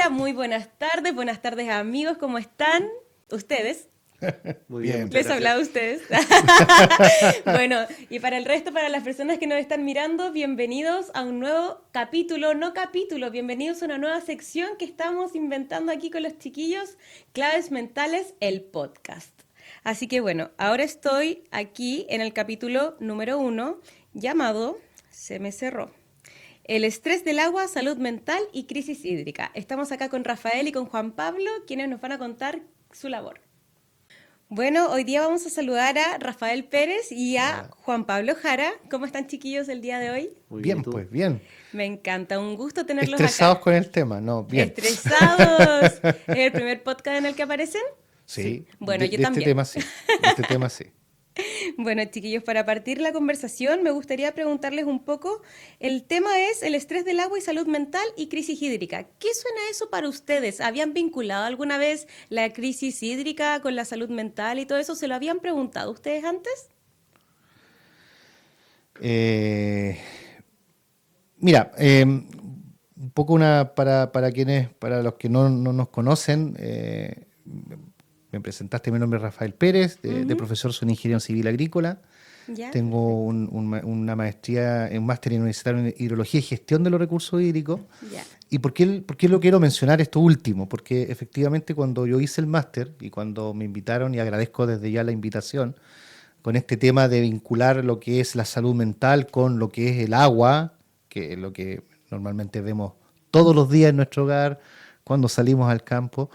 Hola, muy buenas tardes amigos, ¿cómo están? ¿Ustedes? Muy bien, muchas ¿Les he gracias. hablado a ustedes? Bueno, y para el resto, para las personas que nos están mirando, bienvenidos a un nuevo capítulo, no capítulo, bienvenidos a una nueva sección que estamos inventando aquí con los chiquillos, Claves Mentales, el podcast. Así que bueno, ahora estoy aquí en el capítulo número 1, llamado Se me cerró. El estrés del agua, salud mental y crisis hídrica. Estamos acá con Rafael y con Juan Pablo, quienes nos van a contar su labor. Bueno, hoy día vamos a saludar a Rafael Pérez y a Hola. Juan Pablo Jara. ¿Cómo están, chiquillos, el día de hoy? Muy bien, ¿y Bien, tú? pues, bien. Me encanta, un gusto tenerlos Estresados acá. con el tema, no, bien. ¿Estresados? ¿Es el primer podcast en el que aparecen? Sí, Bueno, yo de este también. tema sí, de este tema sí. Bueno, chiquillos, para partir la conversación me gustaría preguntarles un poco, el tema es el estrés del agua y salud mental y crisis hídrica. ¿Qué suena eso para ustedes? ¿Habían vinculado alguna vez la crisis hídrica con la salud mental y todo eso? ¿Se lo habían preguntado ustedes antes? Eh, Mira, un poco para los que no nos conocen, me presentaste, mi nombre es Rafael Pérez, de Ujú. profesor soy ingeniero civil agrícola. Ya, Tengo perfecto. una maestría, un máster universitario en hidrología y gestión de los recursos hídricos. Ya. ¿Y por qué lo quiero mencionar esto último? Porque efectivamente cuando yo hice el máster y cuando me invitaron, y agradezco desde ya la invitación, con este tema de vincular lo que es la salud mental con lo que es el agua, que es lo que normalmente vemos todos los días en nuestro hogar, cuando salimos al campo,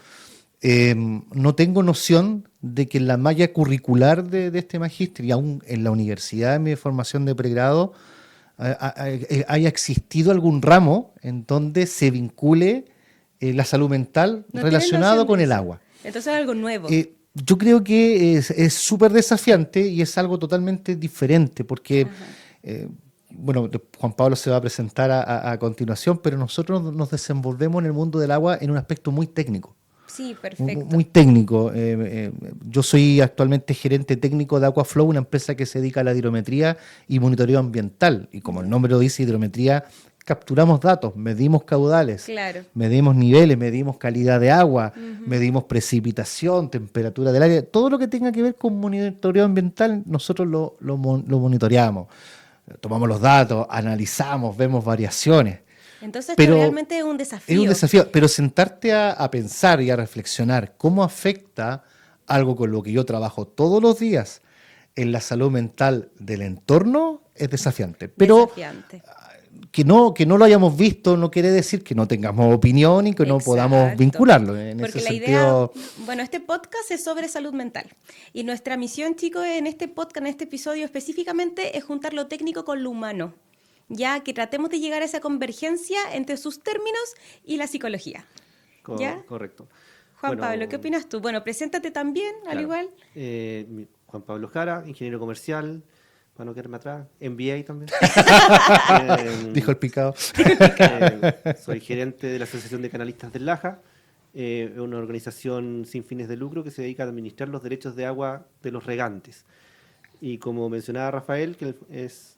no tengo noción de que en la malla curricular de este magíster y aún en la universidad de mi formación de pregrado haya existido algún ramo en donde se vincule la salud mental No tienen relacionado noción con de el eso. agua. Entonces es algo nuevo. Yo creo que es súper desafiante y es algo totalmente diferente porque, Ajá. eh, bueno, Juan Pablo se va a presentar a continuación, pero nosotros nos desenvolvemos en el mundo del agua en un aspecto muy técnico. Sí, Muy perfecto. técnico. Yo soy actualmente gerente técnico de Aquaflow, una empresa que se dedica a la hidrometría y monitoreo ambiental. Y como el Ya. nombre lo dice, hidrometría, capturamos datos, medimos caudales, Claro. medimos niveles, medimos calidad de agua, Ujú. medimos precipitación, temperatura del aire. Todo lo que tenga que ver con monitoreo ambiental, nosotros lo monitoreamos. Tomamos los datos, analizamos, vemos variaciones. Entonces esto Pero realmente es un es un desafío. desafío, pero sentarte a pensar y a reflexionar cómo afecta algo con lo que yo trabajo todos los días en la salud mental del entorno es desafiante. Pero Desafiante. que no lo hayamos visto no quiere decir que no tengamos opinión y que no podamos Exacto. vincularlo. En ese Porque la idea, sentido, bueno, este podcast es sobre salud mental. Y nuestra misión, chicos, en este podcast, en este episodio específicamente, es juntar lo técnico con lo humano. Ya que tratemos de llegar a esa convergencia entre sus términos y la psicología. ¿Ya? Correcto. Juan Pablo, ¿qué Bueno, opinas tú? Bueno, preséntate también, al claro. igual. Juan Pablo Jara, ingeniero comercial, para no quedarme atrás, MBA también. Eh, dijo el picado. Soy gerente de la Asociación de Canalistas del Laja, una organización sin fines de lucro que se dedica a administrar los derechos de agua de los regantes. Y como mencionaba Rafael, que es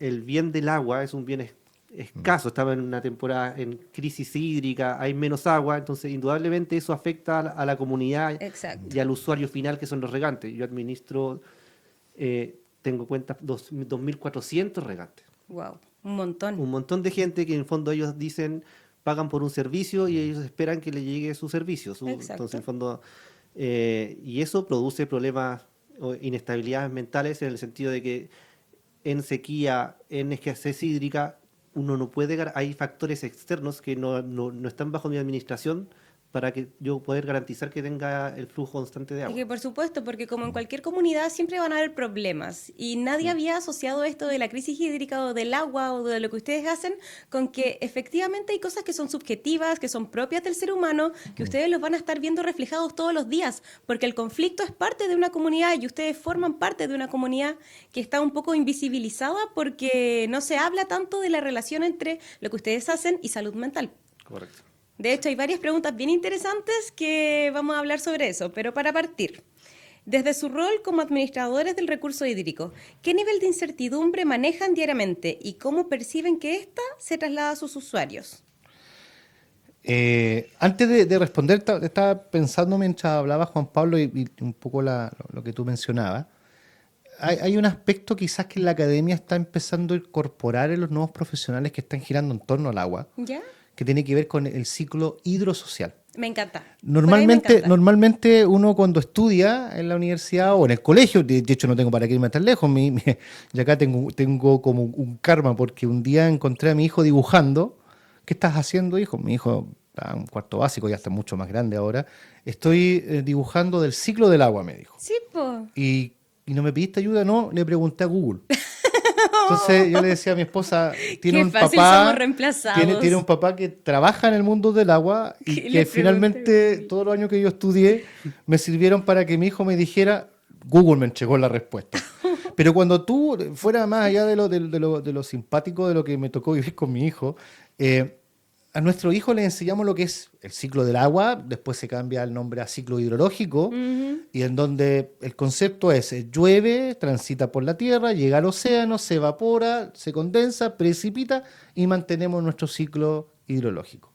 el bien del agua es un bien escaso. Estamos en una temporada en crisis hídrica, hay menos agua, entonces indudablemente eso afecta a la comunidad Exacto. y al usuario final que son los regantes. Yo administro, tengo cuentas 2.400 regantes. Wow, un montón. Un montón de gente que en el fondo ellos dicen, pagan por un servicio y ellos esperan que le llegue su servicio. Entonces, en Exacto. el fondo, y eso produce problemas o inestabilidades mentales en el sentido de que en sequía, en escasez hídrica, uno no puede, hay factores externos que no están bajo mi administración para que yo poder garantizar que tenga el flujo constante de Es agua. que por supuesto, porque como en cualquier comunidad siempre van a haber problemas y nadie Mm. había asociado esto de la crisis hídrica o del agua o de lo que ustedes hacen con que efectivamente hay cosas que son subjetivas, que son propias del ser humano, que ustedes los van a estar viendo reflejados todos los días, porque el conflicto es parte de una comunidad y ustedes forman parte de una comunidad que está un poco invisibilizada porque no se habla tanto de la relación entre lo que ustedes hacen y salud mental. Correcto. De hecho, hay varias preguntas bien interesantes que vamos a hablar sobre eso, pero para partir, desde su rol como administradores del recurso hídrico, ¿qué nivel de incertidumbre manejan diariamente y cómo perciben que ésta se traslada a sus usuarios? Antes de responder, estaba pensando mientras hablaba Juan Pablo y un poco lo que tú mencionabas. Hay un aspecto quizás que la academia está empezando a incorporar en los nuevos profesionales que están girando en torno al agua, ¿Ya? que tiene que ver con el ciclo hidrosocial. Me encanta. Por ahí me encanta. Normalmente uno cuando estudia en la universidad o en el colegio, de hecho no tengo para qué irme tan lejos, y acá tengo como un karma porque un día encontré a mi hijo dibujando. ¿Qué estás haciendo, hijo? Mi hijo está en cuarto básico, ya está mucho más grande ahora. Estoy dibujando del ciclo del agua, me dijo. Sí, po. Y no me pediste ayuda, no, le pregunté a Google. Entonces yo le decía a mi esposa, tiene Qué un fácil papá, somos reemplazados. tiene un papá que trabaja en el mundo del agua y Que que le finalmente pregunté. todos los años que yo estudié me sirvieron para que mi hijo me dijera, Google me entregó la respuesta. Pero cuando tú, fuera más allá de lo simpático de lo que me tocó vivir con mi hijo, a nuestro hijo le enseñamos lo que es el ciclo del agua, después se cambia el nombre a ciclo hidrológico, y en donde el concepto es llueve, transita por la tierra, llega al océano, se evapora, se condensa, precipita y mantenemos nuestro ciclo hidrológico.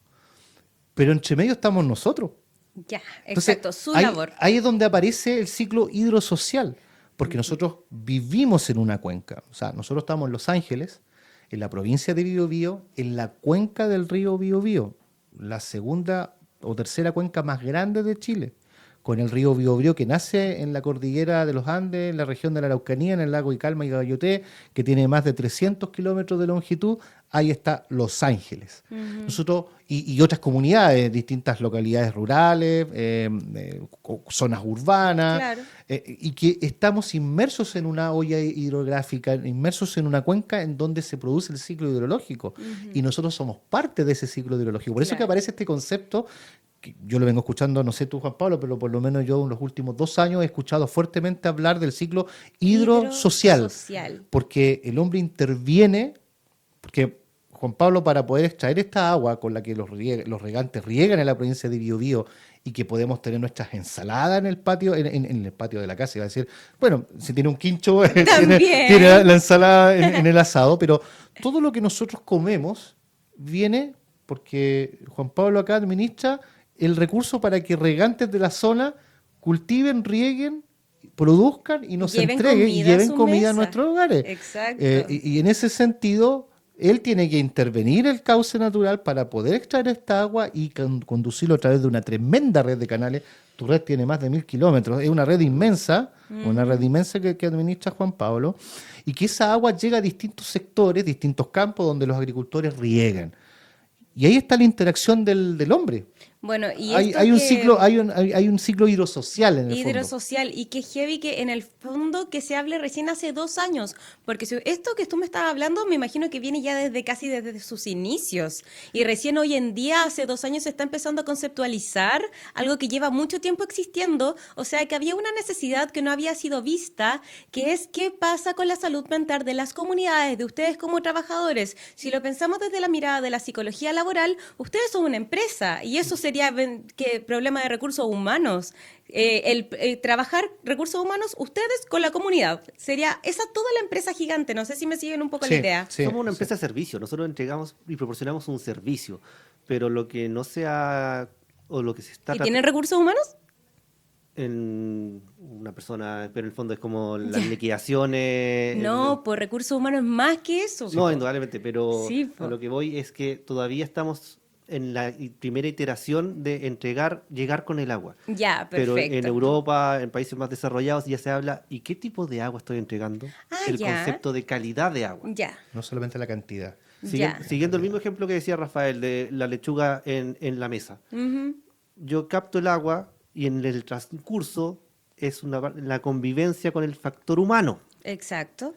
Pero entre medio estamos nosotros. Ya, Entonces, exacto, su ahí, labor. ahí es donde aparece el ciclo hidrosocial, porque nosotros vivimos en una cuenca. O sea, nosotros estamos en Los Ángeles, en la provincia de Biobío, en la cuenca del río Biobío, la segunda o tercera cuenca más grande de Chile, con el río Biobío que nace en la cordillera de los Andes, en la región de la Araucanía, en el lago Icalma y Gayoté, que tiene más de 300 kilómetros de longitud. Ahí está Los Ángeles. Nosotros, y otras comunidades, distintas localidades rurales, zonas urbanas, Claro. y que estamos inmersos en una olla hidrográfica, inmersos en una cuenca en donde se produce el ciclo hidrológico. Y nosotros somos parte de ese ciclo hidrológico. Por eso que Claro. aparece este concepto, que yo lo vengo escuchando, no sé tú, Juan Pablo, pero por lo menos yo en los últimos 2 años he escuchado fuertemente hablar del ciclo hidrosocial. Hidrosocial. Porque el hombre interviene, porque Juan Pablo, para poder extraer esta agua con la que los regantes riegan en la provincia de Biobío y que podemos tener nuestras ensaladas en el patio, en el patio de la casa, iba a decir, bueno, si tiene un quincho, También. tiene la ensalada en el asado, pero todo lo que nosotros comemos viene porque Juan Pablo acá administra el recurso para que regantes de la zona cultiven, rieguen, produzcan y nos Lleven entreguen y comida a lleven su comida a mesa. nuestros hogares. Exacto. Y en ese sentido, él tiene que intervenir el cauce natural para poder extraer esta agua y conducirlo a través de una tremenda red de canales. Tu red tiene más de 1000 kilómetros, es una red inmensa que administra Juan Pablo, y que esa agua llega a distintos sectores, distintos campos donde los agricultores riegan. Y ahí está la interacción del hombre. Bueno, y Hay, esto hay un que- ciclo, hay un ciclo hidrosocial en el fondo. Hidrosocial, y que heavy que en el fondo que se hable recién hace 2 años, porque esto que tú me estabas hablando me imagino que viene ya desde sus inicios, y recién hoy en día, hace 2 años, se está empezando a conceptualizar algo que lleva mucho tiempo existiendo, o sea que había una necesidad que no había sido vista, que es qué pasa con la salud mental de las comunidades, de ustedes como trabajadores. Si lo pensamos desde la mirada de la psicología laboral, ustedes son una empresa, y eso sería que problema de recursos humanos. Trabajar recursos humanos, ustedes con la comunidad. Sería esa toda la empresa gigante. No sé si me siguen un poco la idea. Sí, Somos una sí. empresa de servicio, nosotros entregamos y proporcionamos un servicio, pero lo que no sea o lo que se está ¿Y tienen recursos humanos? en una persona, pero en el fondo es como las liquidaciones. No, por recursos humanos es más que eso. No, indudablemente, pero Sí, po. a lo que voy es que todavía estamos en la primera iteración de llegar con el agua. Ya, Pero perfecto. en Europa, en países más desarrollados, ya se habla, ¿y qué tipo de agua estoy entregando? Ah, El ya. concepto de calidad de agua. Ya, No solamente la cantidad. ya. Siguiendo el mismo ejemplo que decía Rafael de la lechuga en la mesa. Ujú. Yo capto el agua y en el transcurso es la convivencia con el factor humano. Exacto.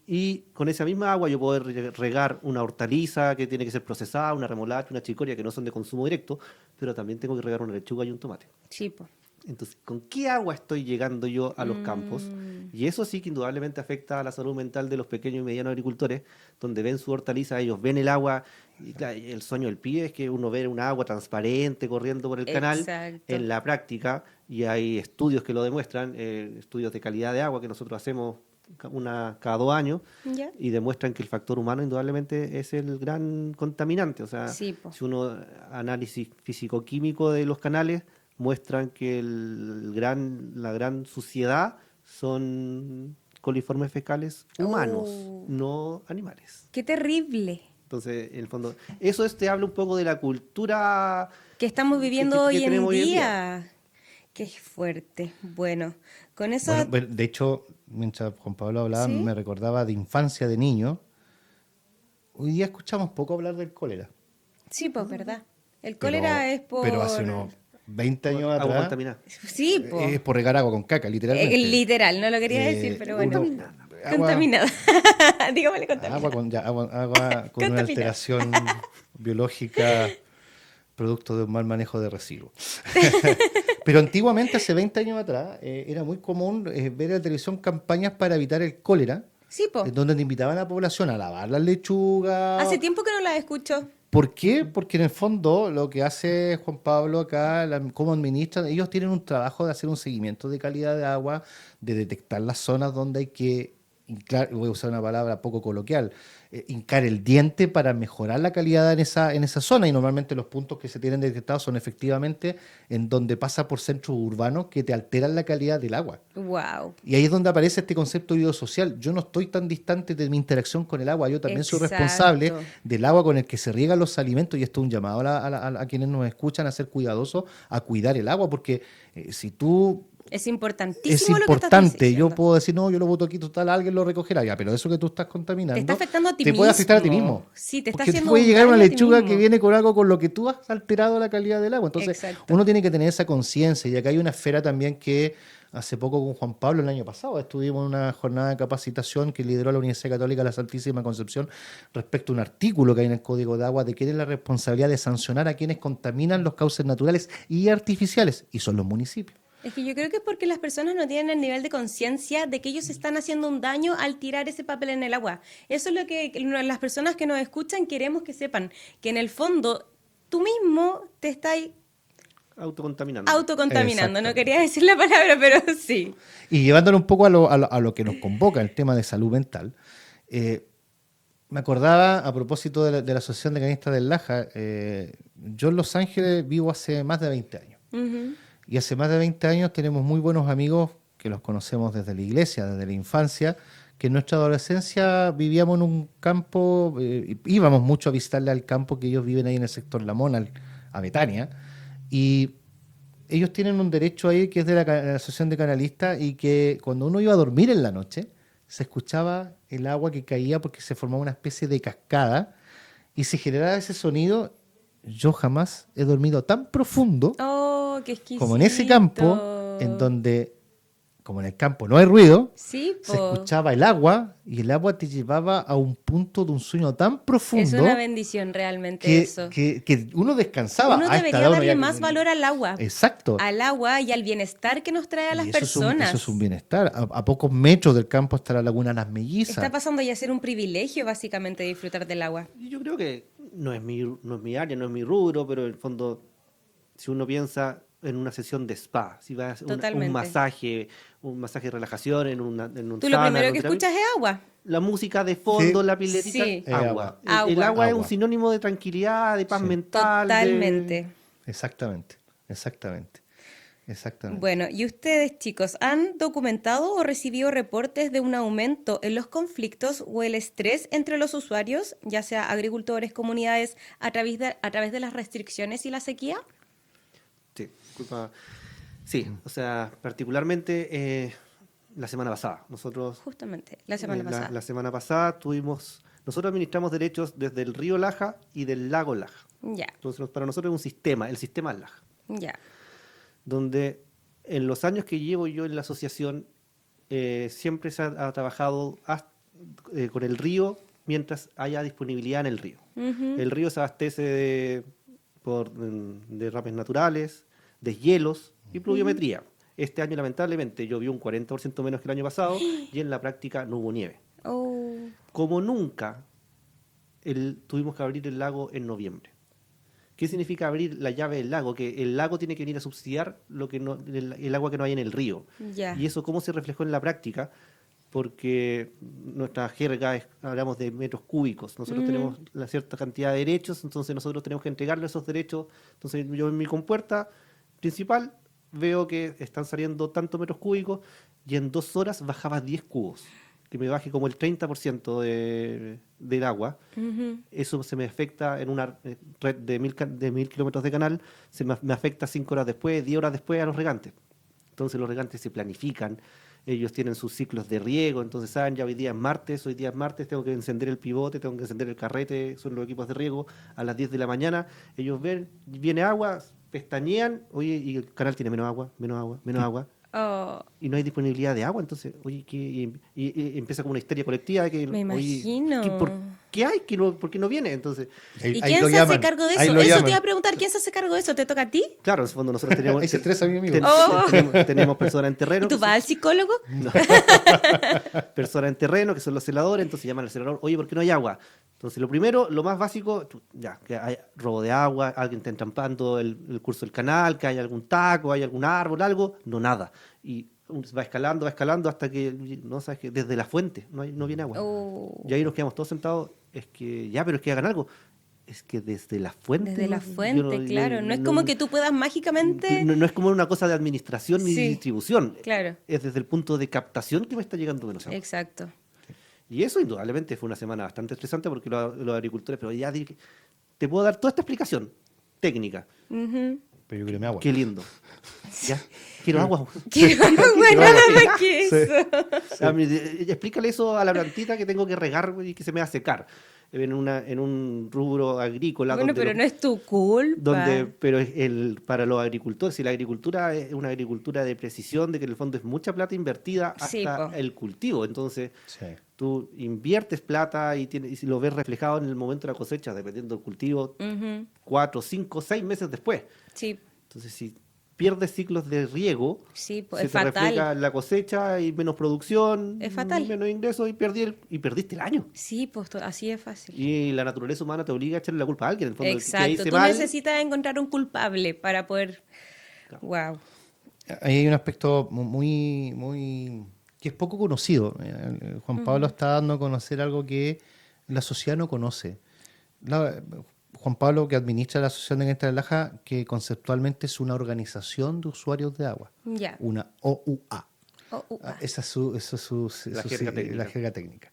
Y con esa misma agua yo puedo regar una hortaliza que tiene que ser procesada, una remolacha, una chicoria que no son de consumo directo, pero también tengo que regar una lechuga y un tomate. Sí, po. Entonces, ¿con qué agua estoy llegando yo a los campos? Y eso sí que indudablemente afecta a la salud mental de los pequeños y medianos agricultores, donde ven su hortaliza, ellos ven el agua, y claro, el sueño del pibe es que uno ve una agua transparente corriendo por el canal. Exacto. En la práctica, y hay estudios que lo demuestran, estudios de calidad de agua que nosotros hacemos cada 2 años, ¿Ya? y demuestran que el factor humano indudablemente es el gran contaminante. O sea, Sí, po. si uno análisis físico-químico de los canales muestran que la gran suciedad son coliformes fecales humanos, Oh. no animales. Qué terrible Entonces, en el fondo, eso te habla un poco de la cultura que estamos viviendo que hoy en tenemos hoy en día. Qué fuerte. Bueno, con eso... Bueno, de hecho, mientras Juan Pablo hablaba, ¿Sí? me recordaba de infancia, de niño. Hoy día escuchamos poco hablar del cólera. Sí, pues, ¿verdad? El Pero, cólera es por... pero hace unos 20 años agua atrás contaminada. Sí, pues. es por regar agua con caca, literalmente. Literal, no lo quería decir, pero bueno. Agua, Contaminada. Dígamele contaminada. agua con una Contaminada. alteración biológica producto de un mal manejo de residuos. Pero antiguamente, hace 20 años atrás, era muy común ver en la televisión campañas para evitar el cólera, Sí, pues. donde te invitaban a la población a lavar las lechugas. Hace tiempo que no la escucho. ¿Por qué? Porque en el fondo lo que hace Juan Pablo acá, cómo administran, ellos tienen un trabajo de hacer un seguimiento de calidad de agua, de detectar las zonas donde hay que, voy a usar una palabra poco coloquial, hincar el diente para mejorar la calidad en esa zona, y normalmente los puntos que se tienen detectados son efectivamente en donde pasa por centros urbanos que te alteran la calidad del agua. Wow. Y ahí es donde aparece este concepto biosocial. Yo no estoy tan distante de mi interacción con el agua, yo también soy Exacto. responsable del agua con el que se riegan los alimentos, y esto es un llamado a quienes nos escuchan a ser cuidadosos, a cuidar el agua, porque si tú... Es Es importantísimo lo que estás importante, yo diciendo. puedo decir, no, yo lo boto aquí, total, alguien lo recogerá, ya, pero eso que tú estás contaminando Te está afectando a ti te puede afectar a ti mismo. mismo. Sí, te está Porque haciendo puede un llegar una daño a ti lechuga mismo. que viene con algo con lo que tú has alterado la calidad del agua. Entonces, Exacto. uno tiene que tener esa conciencia. Y acá hay una esfera también que hace poco con Juan Pablo, el año pasado, estuvimos en una jornada de capacitación que lideró la Universidad Católica de la Santísima Concepción respecto a un artículo que hay en el Código de Agua de quién es la responsabilidad de sancionar a quienes contaminan los cauces naturales y artificiales, y son los municipios. Es que yo creo que es porque las personas no tienen el nivel de conciencia de que ellos están haciendo un daño al tirar ese papel en el agua. Eso es lo que las personas que nos escuchan queremos que sepan, que en el fondo tú mismo te estás Autocontaminando. autocontaminando. No Exactamente. quería decir la palabra, pero sí. Y llevándolo un poco a lo que nos convoca, el tema de salud mental, me acordaba a propósito de la Asociación de Canistas del Laja, yo en Los Ángeles vivo hace más de 20 años. Ujú. Y hace más de 20 años tenemos muy buenos amigos que los conocemos desde la iglesia, desde la infancia, que en nuestra adolescencia vivíamos en un campo, íbamos mucho a visitarle al campo que ellos viven ahí en el sector Lamón, a Betania, y ellos tienen un derecho ahí que es de la Asociación de Canalistas, y que cuando uno iba a dormir en la noche se escuchaba el agua que caía porque se formaba una especie de cascada y se generaba ese sonido. Yo jamás he dormido tan profundo Oh, qué exquisito. como en ese campo, en donde, como en el campo no hay ruido, Sí, se po. escuchaba el agua, y el agua te llevaba a un punto de un sueño tan Es profundo una bendición realmente que, eso. que uno descansaba. Uno A esta debería edad uno darle ya- más valor al agua. Exacto. Al agua y al bienestar que nos trae a las Y eso personas. eso es un bienestar. A pocos metros del campo está la laguna Las Mellizas. Está pasando ya a ser un privilegio, básicamente, disfrutar del agua. Y yo creo que no es mi área, no es mi rubro, pero en el fondo, si uno piensa en una sesión de spa, si va a hacer Totalmente. un masaje de relajación en un Tú lo sauna, primero en que un terapia, escuchas es agua. la música de fondo, Sí. la piletita, Sí. agua. Agua. El agua es un Agua. sinónimo de tranquilidad, de paz Sí. mental. Totalmente. Exactamente. Bueno, ¿y ustedes, chicos, han documentado o recibido reportes de un aumento en los conflictos o el estrés entre los usuarios, ya sea agricultores, comunidades, a través de las restricciones y la sequía? Sí, disculpa. Sí, o sea, particularmente la semana pasada. Nosotros Justamente, la semana pasada. La semana pasada nosotros administramos derechos desde el río Laja y del lago Laja. Ya, Entonces, para nosotros es un sistema, el sistema Laja, ya. donde en los años que llevo yo en la asociación siempre se ha trabajado con el río mientras haya disponibilidad en el río. Ujú. El río se abastece de derrames naturales, deshielos y pluviometría. Este año, lamentablemente, llovió un 40% menos que el año pasado y en la práctica no hubo nieve. Oh, Como nunca, tuvimos que abrir el lago en noviembre. ¿Qué significa abrir la llave del lago? Que el lago tiene que venir a subsidiar el agua que no hay en el río. ya. ¿Y eso cómo se reflejó en la práctica? porque nuestra jerga hablamos de metros cúbicos. Nosotros tenemos una cierta cantidad de derechos, entonces nosotros tenemos que entregarle esos derechos. Entonces yo en mi compuerta principal veo que están saliendo tantos metros cúbicos y en 2 horas bajaba 10 cubos, que me baje como el 30% del agua. Eso se me afecta en una red de 1000 kilómetros de canal, me afecta 5 horas después, 10 horas después a los regantes. Entonces los regantes se planifican, ellos tienen sus ciclos de riego, entonces saben, ya hoy día es martes, tengo que encender el pivote, tengo que encender el carrete, son los equipos de riego, a las 10 de la mañana, ellos ven, viene agua, pestañean, oye, y el canal tiene menos agua, Oh, y no hay disponibilidad de agua, entonces, oye, y empieza como una histeria colectiva de que, me oye, imagino. ¿por qué hay? ¿Por qué no viene? Entonces, ¿Y Ahí quién lo se hace llaman, cargo de ahí eso? lo Eso te llaman. iba a preguntar, ¿quién se hace cargo de eso? ¿Te toca a ti? claro, en el fondo nosotros tenemos, Ahí se estresa mi amigo. tenemos personas en terreno. ¿Y tú que vas al psicólogo? No. Personas en terreno que son los celadores, entonces llaman al celador, oye, ¿por qué no hay agua? Entonces, lo primero, lo más básico, ya, que hay robo de agua, alguien está entrampando el curso del canal, que hay algún taco, hay algún árbol, algo, no, nada. Y va escalando hasta que, no sabes que desde la fuente no viene agua. Oh. Y ahí nos quedamos todos sentados, pero es que hagan algo. Es que desde la fuente. Desde la yo fuente, claro. No es como que tú puedas mágicamente... No es como una cosa de administración ni Sí, distribución. claro. Es desde el punto de captación que me está llegando menos agua. Exacto. Y eso indudablemente fue una semana bastante estresante porque los agricultores, pero ya te puedo dar toda esta explicación técnica. Ujú. Pero yo quiero mi agua. Qué lindo. ¿Ya? Quiero agua. Quiero agua, nada más que eso. Explícale eso a la plantita que tengo que regar y que se me va a secar. En un rubro agrícola. Bueno, pero no es tu culpa. Pero para los agricultores, si la agricultura es una agricultura de precisión, de que en el fondo es mucha plata invertida Sí, hasta po. el cultivo. Entonces, Sí. tú inviertes plata y si lo ves reflejado en el momento de la cosecha, dependiendo del cultivo, Ujú. 4, 5, 6 meses después. Sí, Entonces, si pierdes ciclos de riego, sí, pues se es te refleja fatal. en la cosecha y menos producción, Es fatal. menos ingresos y perdiste el año. Sí, pues así es fácil. Y la naturaleza humana te obliga a echarle la culpa a alguien. En el fondo, el que Exacto. hice Tú mal, necesitas encontrar un culpable para poder... Wow. Ahí hay un aspecto que es poco conocido. Juan Pablo está dando a conocer algo que la sociedad no conoce. Juan Pablo, que administra la Asociación de Cañistas de Laja, que conceptualmente es una organización de usuarios de agua, Ya. una OUA. Oh, Esa es su La jerga técnica. la jerga técnica.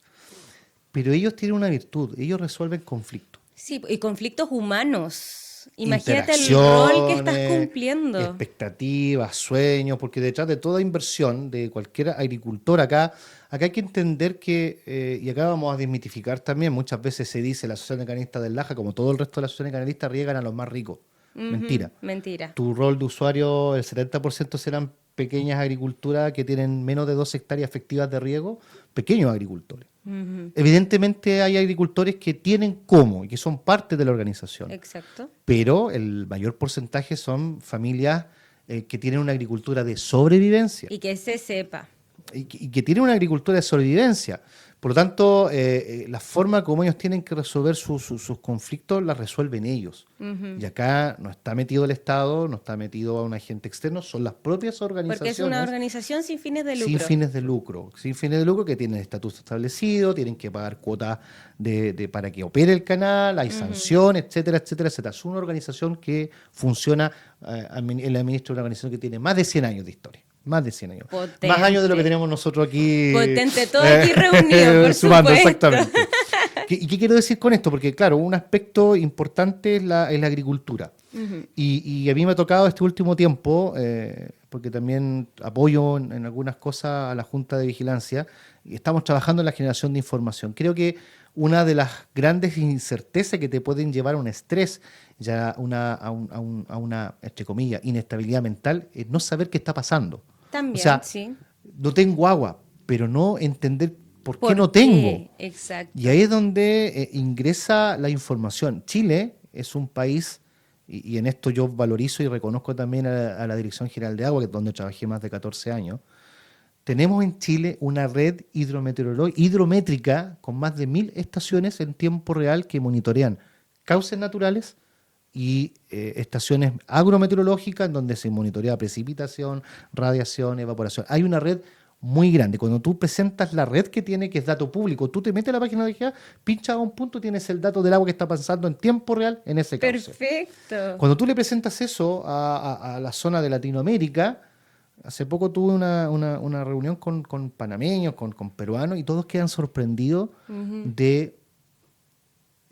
Pero ellos tienen una virtud, ellos resuelven conflictos. Sí, y conflictos humanos. Imagínate el rol que estás Interacciones, cumpliendo. expectativas, sueños, porque detrás de toda inversión de cualquier agricultor acá hay que entender que, y acá vamos a desmitificar también, muchas veces se dice la Asociación de Cañistas del Laja, como todo el resto de las asociaciones de cañistas, riegan a los más ricos. Ujú, Mentira. Mentira. Tu rol de usuario, el 70% serán pequeñas agriculturas que tienen menos de 2 hectáreas efectivas de riego, pequeños agricultores. Ujú. Evidentemente hay agricultores que tienen cómo y que son parte de la organización, Exacto. pero el mayor porcentaje son familias que tienen una agricultura de sobrevivencia Y que se sepa. y que tienen una agricultura de sobrevivencia. Por lo tanto, la forma como ellos tienen que resolver sus conflictos la resuelven ellos. Ujú. Y acá no está metido el Estado, no está metido a un agente externo, son las propias Porque organizaciones. es una organización sin fines de lucro. Sin fines de lucro, que tienen estatuto establecido, tienen que pagar cuotas para que opere el canal, hay sanciones, etcétera, etcétera, etcétera. Es una organización que funciona, la administra una organización que tiene más de 100 años de historia. Más de 100 años. Potente. Más años de lo que tenemos nosotros aquí. Potente, todo aquí reunido, por sumando, supuesto. exactamente. ¿Y qué quiero decir con esto? Porque, claro, un aspecto importante es la agricultura. Ujú. Y a mí me ha tocado este último tiempo, porque también apoyo en algunas cosas a la Junta de Vigilancia, y estamos trabajando en la generación de información. Creo que una de las grandes incertezas que te pueden llevar a un estrés, ya a una, entre comillas, inestabilidad mental, es no saber qué está pasando. También, O sea, sí. no tengo agua, pero no entender por qué no tengo. Exacto. Y ahí es donde ingresa la información. Chile es un país, y en esto yo valorizo y reconozco también a la Dirección General de Agua, que es donde trabajé más de 14 años. Tenemos en Chile una red hidrométrica con más de 1000 estaciones en tiempo real que monitorean cauces naturales y estaciones agrometeorológicas en donde se monitorea precipitación, radiación, evaporación. Hay una red muy grande. Cuando tú presentas la red que tiene, que es dato público, tú te metes a la página de DGA, pinchas a un punto, tienes el dato del agua que está pasando en tiempo real en ese cauce. Perfecto. Cuando tú le presentas eso a la zona de Latinoamérica, hace poco tuve una reunión con panameños, con peruanos, y todos quedan sorprendidos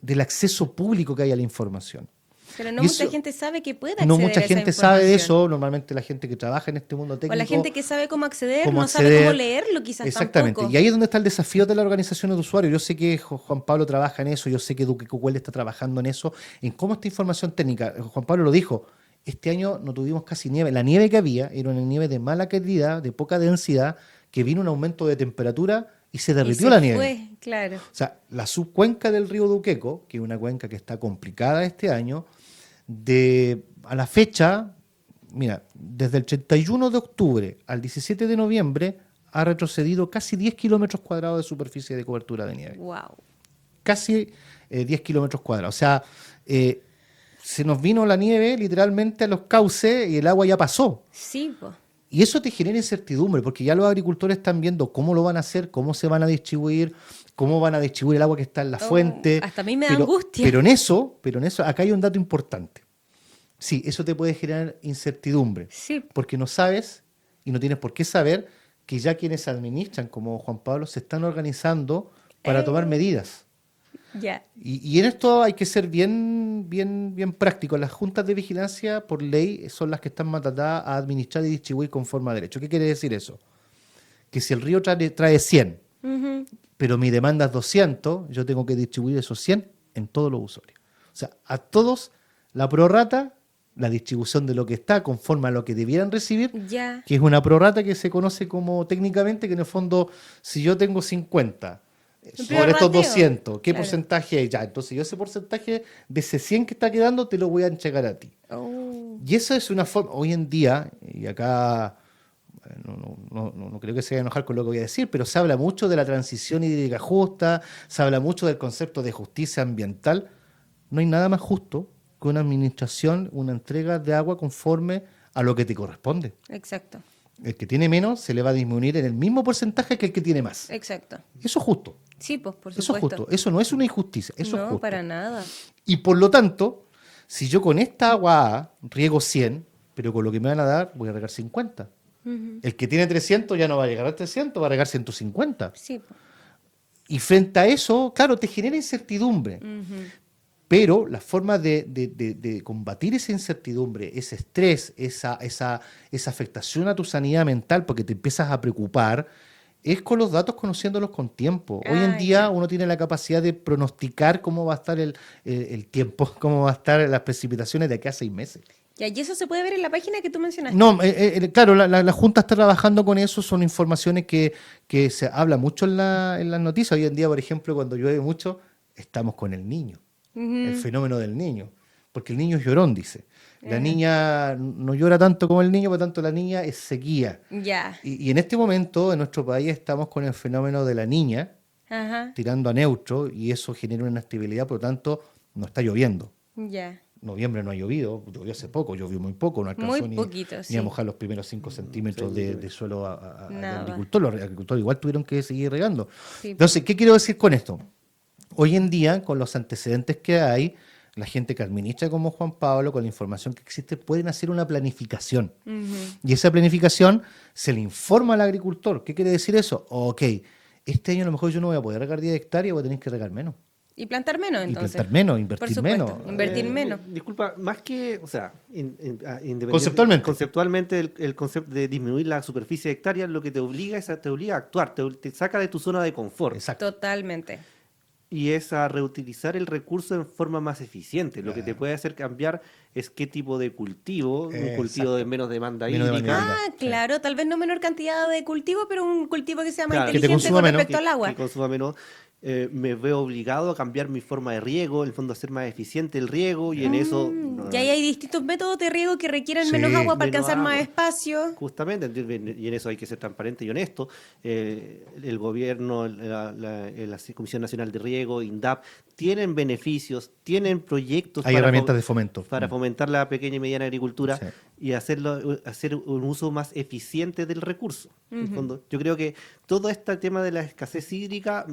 del acceso público que hay a la información. Pero no Y mucha eso- gente sabe que puede acceder No mucha a esa gente sabe de información. eso, normalmente la gente que trabaja en este mundo técnico. O la gente que sabe cómo acceder, cómo no sabe acceder. cómo leerlo quizás Exactamente. tampoco. Y ahí es donde está el desafío de las organizaciones de usuarios. Yo sé que Juan Pablo trabaja en eso, yo sé que Duque Cucuel está trabajando en eso, en cómo esta información técnica. Juan Pablo lo dijo, este año no tuvimos casi nieve. La nieve que había era una nieve de mala calidad, de poca densidad, que vino un aumento de temperatura y se Y derritió se la nieve. fue, claro. O sea, la subcuenca del río Duqueco, que es una cuenca que está complicada este año, a la fecha, mira, desde el 31 de octubre al 17 de noviembre ha retrocedido casi 10 kilómetros cuadrados de superficie de cobertura de nieve. Wow. Casi 10 kilómetros cuadrados. O sea, se nos vino la nieve literalmente a los cauces y el agua ya pasó. Sí, pues. Y eso te genera incertidumbre, porque ya los agricultores están viendo cómo lo van a hacer, cómo se van a distribuir, cómo van a distribuir el agua que está en la fuente. Hasta a mí me da angustia. Pero en eso, acá hay un dato importante. Sí, eso te puede generar incertidumbre, Sí. porque no sabes y no tienes por qué saber que ya quienes administran, como Juan Pablo, se están organizando para tomar medidas. Ya. Y en esto hay que ser bien práctico. Las juntas de vigilancia, por ley, son las que están mandatadas a administrar y distribuir conforme a derecho. ¿Qué quiere decir eso? Que si el río trae 100, pero mi demanda es 200, yo tengo que distribuir esos 100 en todos los usuarios. O sea, a todos la prorrata, la distribución de lo que está conforme a lo que debieran recibir, Ya. que es una prorrata que se conoce como técnicamente, que en el fondo, si yo tengo 50 sobre estos prorrateo. 200, ¿qué Claro. porcentaje hay? Ya, entonces yo ese porcentaje de ese 100 que está quedando te lo voy a entregar a ti. Oh. Y eso es una forma, hoy en día, y acá no creo que se vaya a enojar con lo que voy a decir, pero se habla mucho de la transición hídrica justa, se habla mucho del concepto de justicia ambiental. No hay nada más justo que una administración, una entrega de agua conforme a lo que te corresponde. Exacto. El que tiene menos se le va a disminuir en el mismo porcentaje que el que tiene más. Exacto. Eso es justo. Sí, pues, por Eso es supuesto. justo. Eso no es una injusticia. Eso es No, justo. para nada. Y por lo tanto, si yo con esta agua A riego 100, pero con lo que me van a dar voy a regar 50. El que tiene 300 ya no va a llegar a 300, va a regar 150. Sí, pues. Y frente a eso, claro, te genera incertidumbre. Pero la forma de combatir esa incertidumbre, ese estrés, esa afectación a tu sanidad mental, porque te empiezas a preocupar, es con los datos, conociéndolos con tiempo. Hoy en día uno tiene la capacidad de pronosticar cómo va a estar el tiempo, cómo va a estar las precipitaciones de aquí a 6 meses. Ya, y eso se puede ver en la página que tú mencionaste. No, claro, la Junta está trabajando con eso, son informaciones que se habla mucho en las noticias. Hoy en día, por ejemplo, cuando llueve mucho, estamos con el niño, el fenómeno del niño, porque el niño es llorón, dice. La niña no llora tanto como el niño, por lo tanto la niña es sequía. Ya. Y en este momento, en nuestro país, estamos con el fenómeno de la niña Ajá. tirando a neutro, y eso genera una inestabilidad, por lo tanto, no está lloviendo. Ya. Noviembre no ha llovido, llovió hace poco, llovió muy poco, no alcanzó Muy ni, poquito, ni sí. a mojar los primeros 5 centímetros de suelo al Nada. agricultor. Los agricultores igual tuvieron que seguir regando. Sí. Entonces, ¿qué quiero decir con esto? Hoy en día, con los antecedentes que hay, la gente que administra como Juan Pablo, con la información que existe, pueden hacer una planificación. Y esa planificación se le informa al agricultor. ¿Qué quiere decir eso? Ok, este año a lo mejor yo no voy a poder regar 10 hectáreas, voy a tener que regar menos. Y plantar menos, Y entonces. plantar menos, Por invertir supuesto, menos. invertir menos. Disculpa, más que, o sea, Conceptualmente. el concepto de disminuir la superficie de hectáreas, lo que te obliga te obliga a actuar, te saca de tu zona de confort. Exacto. Totalmente. Y es a reutilizar el recurso en forma más eficiente. Lo que te puede hacer cambiar es qué tipo de cultivo, un cultivo Exacto. de menos demanda Menos demanda hídrica. hídrica. Ah, claro, tal vez no menor cantidad de cultivo, pero un cultivo que sea más Claro. Que te inteligente consuma con menos. respecto al agua. Que consuma menos. me veo obligado a cambiar mi forma de riego, en el fondo a hacer más eficiente el riego y en eso... Y ahí hay distintos métodos de riego que requieren Sí, menos agua para menos alcanzar más agua. espacio. Justamente, y en eso hay que ser transparente y honesto. El gobierno, la Comisión Nacional de Riego, INDAP, tienen beneficios, tienen proyectos Hay herramientas de fomento. para fomentar la pequeña y mediana agricultura Sí. y hacer un uso más eficiente del recurso. En el fondo, yo creo que todo este tema de la escasez hídrica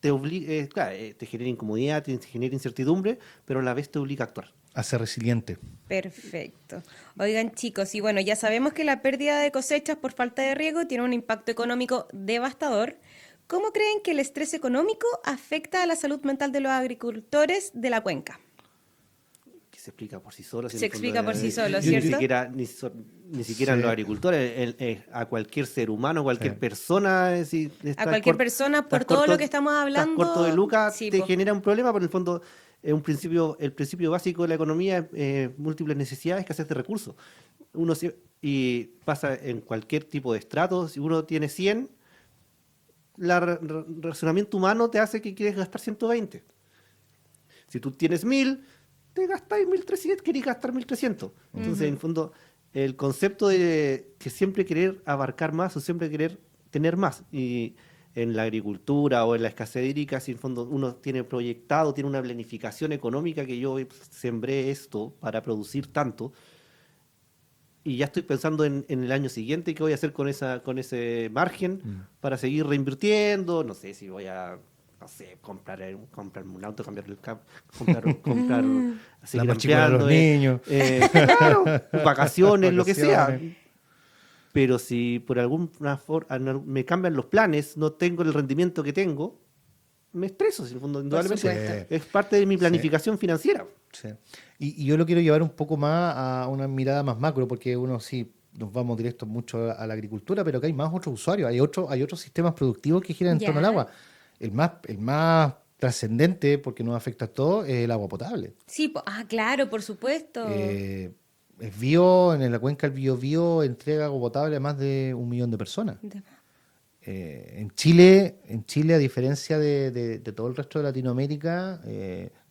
te obliga, claro, te genera incomodidad, te genera incertidumbre, pero a la vez te obliga a actuar. A ser resiliente. Perfecto. Oigan, chicos, y bueno, ya sabemos que la pérdida de cosechas por falta de riego tiene un impacto económico devastador. ¿Cómo creen que el estrés económico afecta a la salud mental de los agricultores de la cuenca? Que se explica por sí solo. si en Se el fondo, explica por sí solo, ni ¿cierto? siquiera, ni siquiera Sí. los agricultores, a cualquier ser humano, cualquier persona. Si A cualquier persona, por todo lo que estamos hablando, Estás corto de lucas, sí, te po. genera un problema, pero en el fondo el principio básico de la economía es múltiples necesidades, escasez de recursos. Y pasa en cualquier tipo de estrato, si uno tiene 100, el razonamiento humano te hace que quieres gastar 120. Si tú tienes 1000, te gastáis 1300, querés gastar 1300. Entonces, en el fondo, el concepto de que siempre querer abarcar más o siempre querer tener más. Y en la agricultura o en la escasez hídrica, si en el fondo uno tiene proyectado, tiene una planificación económica que yo sembré esto para producir tanto, y ya estoy pensando en el año siguiente qué voy a hacer con ese margen para seguir reinvirtiendo. No sé si voy a, no sé, comprarme un auto, cambiar el comprar, seguir matrícula de los ampliando, niños. claro, vacaciones, lo que sea. Vacaciones. Pero si por alguna forma me cambian los planes, no tengo el rendimiento que tengo, me estreso. Si en el fondo, indudablemente, supuesto. es parte de mi planificación financiera. Sí. Y yo lo quiero llevar un poco más a una mirada más macro, porque uno sí nos vamos directo mucho a la agricultura, pero que hay más otros usuarios, hay otros sistemas productivos que giran en torno al Ya. agua. El más trascendente, porque nos afecta a todos, es el agua potable. Sí, claro, por supuesto. En la cuenca del Biobío entrega agua potable a más de 1 millón de personas. En Chile, a diferencia de todo el resto de Latinoamérica,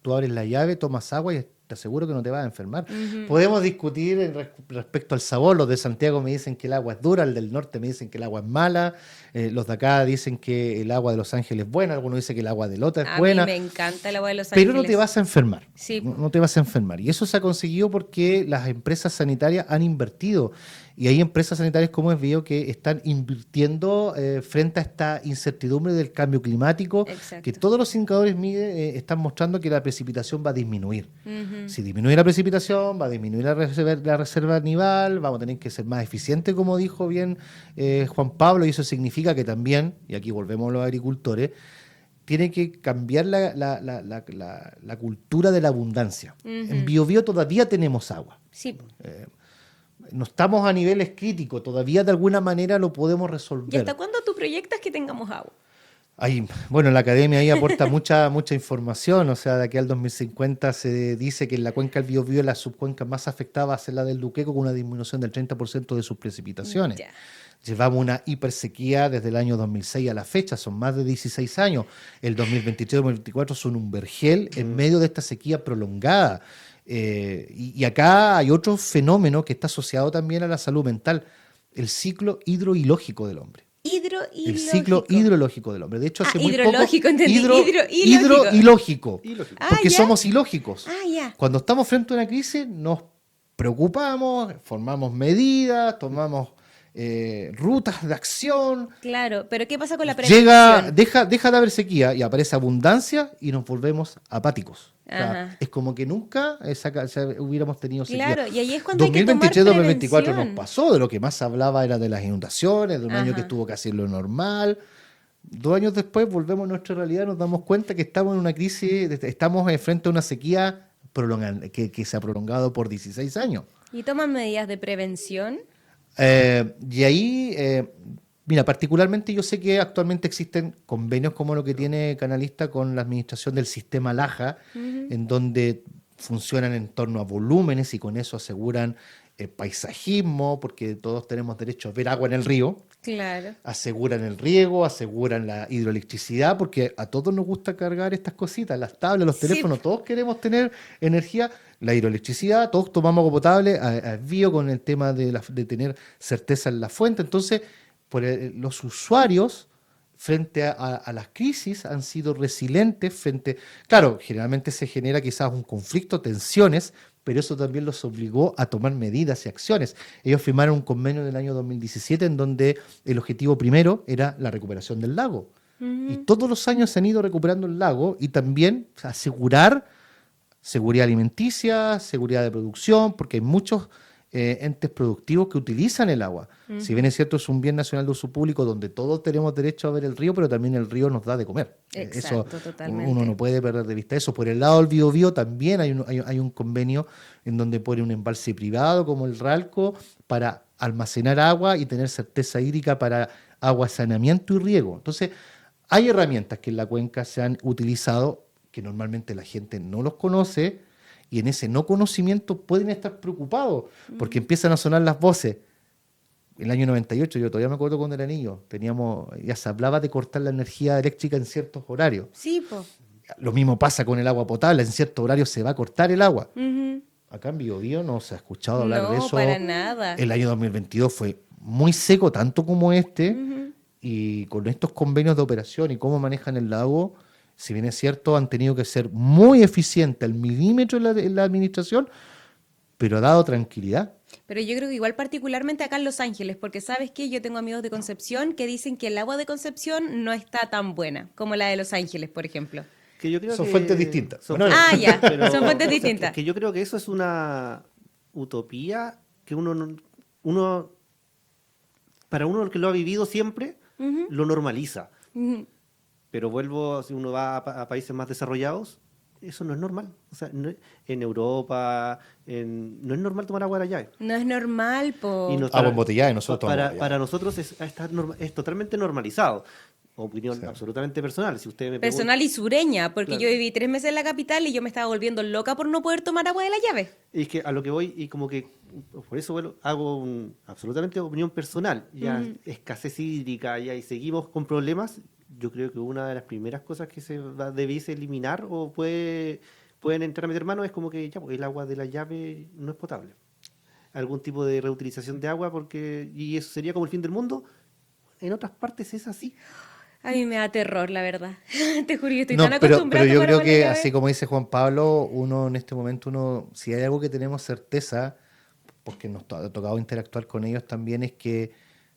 tú abres la llave, tomas agua y te aseguro que no te vas a enfermar. Podemos discutir respecto al sabor. Los de Santiago me dicen que el agua es dura, el del norte me dicen que el agua es mala, los de acá dicen que el agua de Los Ángeles es buena, algunos dicen que el agua de Lota es A buena. mí me encanta el agua de Los Pero Ángeles. no te vas a enfermar. Sí. No te vas a enfermar. Y eso se ha conseguido porque las empresas sanitarias han invertido. Y hay empresas sanitarias como Esbio que están invirtiendo frente a esta incertidumbre del cambio climático, Exacto. que todos los indicadores están mostrando que la precipitación va a disminuir. Si disminuye la precipitación, va a disminuir la reserva nival, vamos a tener que ser más eficientes, como dijo bien Juan Pablo, y eso significa que también, y aquí volvemos a los agricultores, tiene que cambiar la cultura de la abundancia. En Biobío todavía tenemos agua. Sí. No estamos a niveles críticos, todavía de alguna manera lo podemos resolver. ¿Y hasta cuándo tú proyectas que tengamos agua? Bueno, la academia ahí aporta mucha información, o sea, de aquí al 2050 se dice que en la cuenca del Biobío la subcuenca más afectada va a ser la del Duqueco, con una disminución del 30% de sus precipitaciones. Ya. Llevamos una hipersequía desde el año 2006 a la fecha, son más de 16 años. El 2023-2024 son un vergel en medio de esta sequía prolongada. Y acá hay otro fenómeno que está asociado también a la salud mental, el ciclo hidroilógico del hombre. El ciclo hidrológico del hombre. De hecho, hace muy hidrológico, poco... entendí. Hidroilógico. Ah, Porque ya. somos ilógicos. Ah, ya. Cuando estamos frente a una crisis, nos preocupamos, formamos medidas, tomamos rutas de acción. Claro, pero ¿qué pasa con la Deja prevención? de haber sequía y aparece abundancia y nos volvemos apáticos. O sea, Ajá. es como que nunca hubiéramos tenido sequía. Claro, y ahí es cuando hay que tomar 2023-2024 nos prevención. pasó, de lo que más se hablaba era de las inundaciones, de un año Ajá. que estuvo casi en lo normal. 2 años después volvemos a nuestra realidad, nos damos cuenta que estamos en una crisis, estamos frente a una sequía que se ha prolongado por 16 años. ¿Y toman medidas de prevención? Y ahí, mira, particularmente yo sé que actualmente existen convenios como lo que tiene Canalista con la administración del sistema Laja, en donde funcionan en torno a volúmenes y con eso aseguran paisajismo, porque todos tenemos derecho a ver agua en el río, Claro. aseguran el riego, aseguran la hidroelectricidad, porque a todos nos gusta cargar estas cositas, las tablas, los Sí. teléfonos, todos queremos tener energía, la hidroelectricidad, todos tomamos agua potable, a bio con el tema de tener certeza en la fuente. Entonces, los usuarios frente a las crisis han sido resilientes claro, generalmente se genera quizás un conflicto, tensiones, pero eso también los obligó a tomar medidas y acciones. Ellos firmaron un convenio del año 2017 en donde el objetivo primero era la recuperación del lago. Y todos los años se han ido recuperando el lago y también asegurar seguridad alimenticia, seguridad de producción, porque hay muchos entes productivos que utilizan el agua. Si bien es cierto, es un bien nacional de uso público donde todos tenemos derecho a ver el río, pero también el río nos da de comer. Exacto, Eso totalmente. uno no puede perder de vista eso. Por el lado del Biobío también hay un convenio en donde pone un embalse privado como el Ralco para almacenar agua y tener certeza hídrica para agua, saneamiento y riego. Entonces, hay herramientas que en la cuenca se han utilizado que normalmente la gente no los conoce, y en ese no conocimiento pueden estar preocupados porque empiezan a sonar las voces. El año 98, yo todavía me acuerdo cuando era niño, ya se hablaba de cortar la energía eléctrica en ciertos horarios. Sí, po. Lo mismo pasa con el agua potable, en ciertos horarios se va a cortar el agua. Ujú. Acá en Biobío no se ha escuchado hablar de No, eso. para nada. El año 2022 fue muy seco, tanto como y con estos convenios de operación y cómo manejan el lago, si bien es cierto, han tenido que ser muy eficientes al milímetro en la administración, pero ha dado tranquilidad. Pero yo creo que igual particularmente acá en Los Ángeles, porque sabes que yo tengo amigos de Concepción que dicen que el agua de Concepción no está tan buena como la de Los Ángeles, por ejemplo. Que yo creo Son que fuentes distintas. son Bueno, Ah, ya, pero- son fuentes o sea, distintas. que yo creo que eso es una utopía que uno para uno que lo ha vivido siempre, lo normaliza. Ujú. Pero vuelvo, si uno va a países más desarrollados, eso no es normal. O sea, en Europa, no es normal tomar agua de la llave. No es normal, po. Y Agua embotellada y nosotros tomamos agua de llave. para nosotros es totalmente normalizado. Opinión Sí. absolutamente personal. Si usted me Personal y sureña, porque Claro. yo viví 3 meses en la capital y yo me estaba volviendo loca por no poder tomar agua de la llave. Es que a lo que voy, y como que por eso bueno, hago absolutamente opinión personal. Ya escasez hídrica, ya y seguimos con problemas. Yo creo que una de las primeras cosas que debiese eliminar o pueden entrar a meter mano es como que ya, pues, el agua de la llave no es potable. Algún tipo de reutilización de agua, y eso sería como el fin del mundo. En otras partes es así. A mí me da terror, la verdad. Te juro, yo estoy No, tan pero acostumbrada yo a tomar creo agua de la que, llave. así como dice Juan Pablo, uno en este momento, si hay algo que tenemos certeza, porque nos ha tocado interactuar con ellos también, es que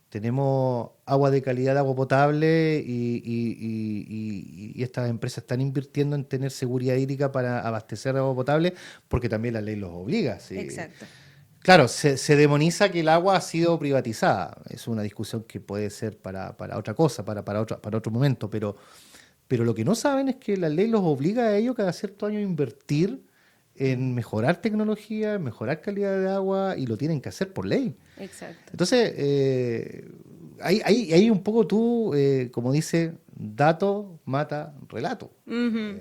tenemos agua de calidad, agua potable, y estas empresas están invirtiendo en tener seguridad hídrica para abastecer de agua potable, porque también la ley los obliga. ¿Sí? Exacto. Claro, se demoniza que el agua ha sido privatizada. Es una discusión que puede ser para otra cosa, para otro momento, pero lo que no saben es que la ley los obliga a ellos cada cierto año a invertir en mejorar tecnología, en mejorar calidad de agua, y lo tienen que hacer por ley. Exacto. Entonces, ahí un poco tú, como dice, dato mata relato. Ujú.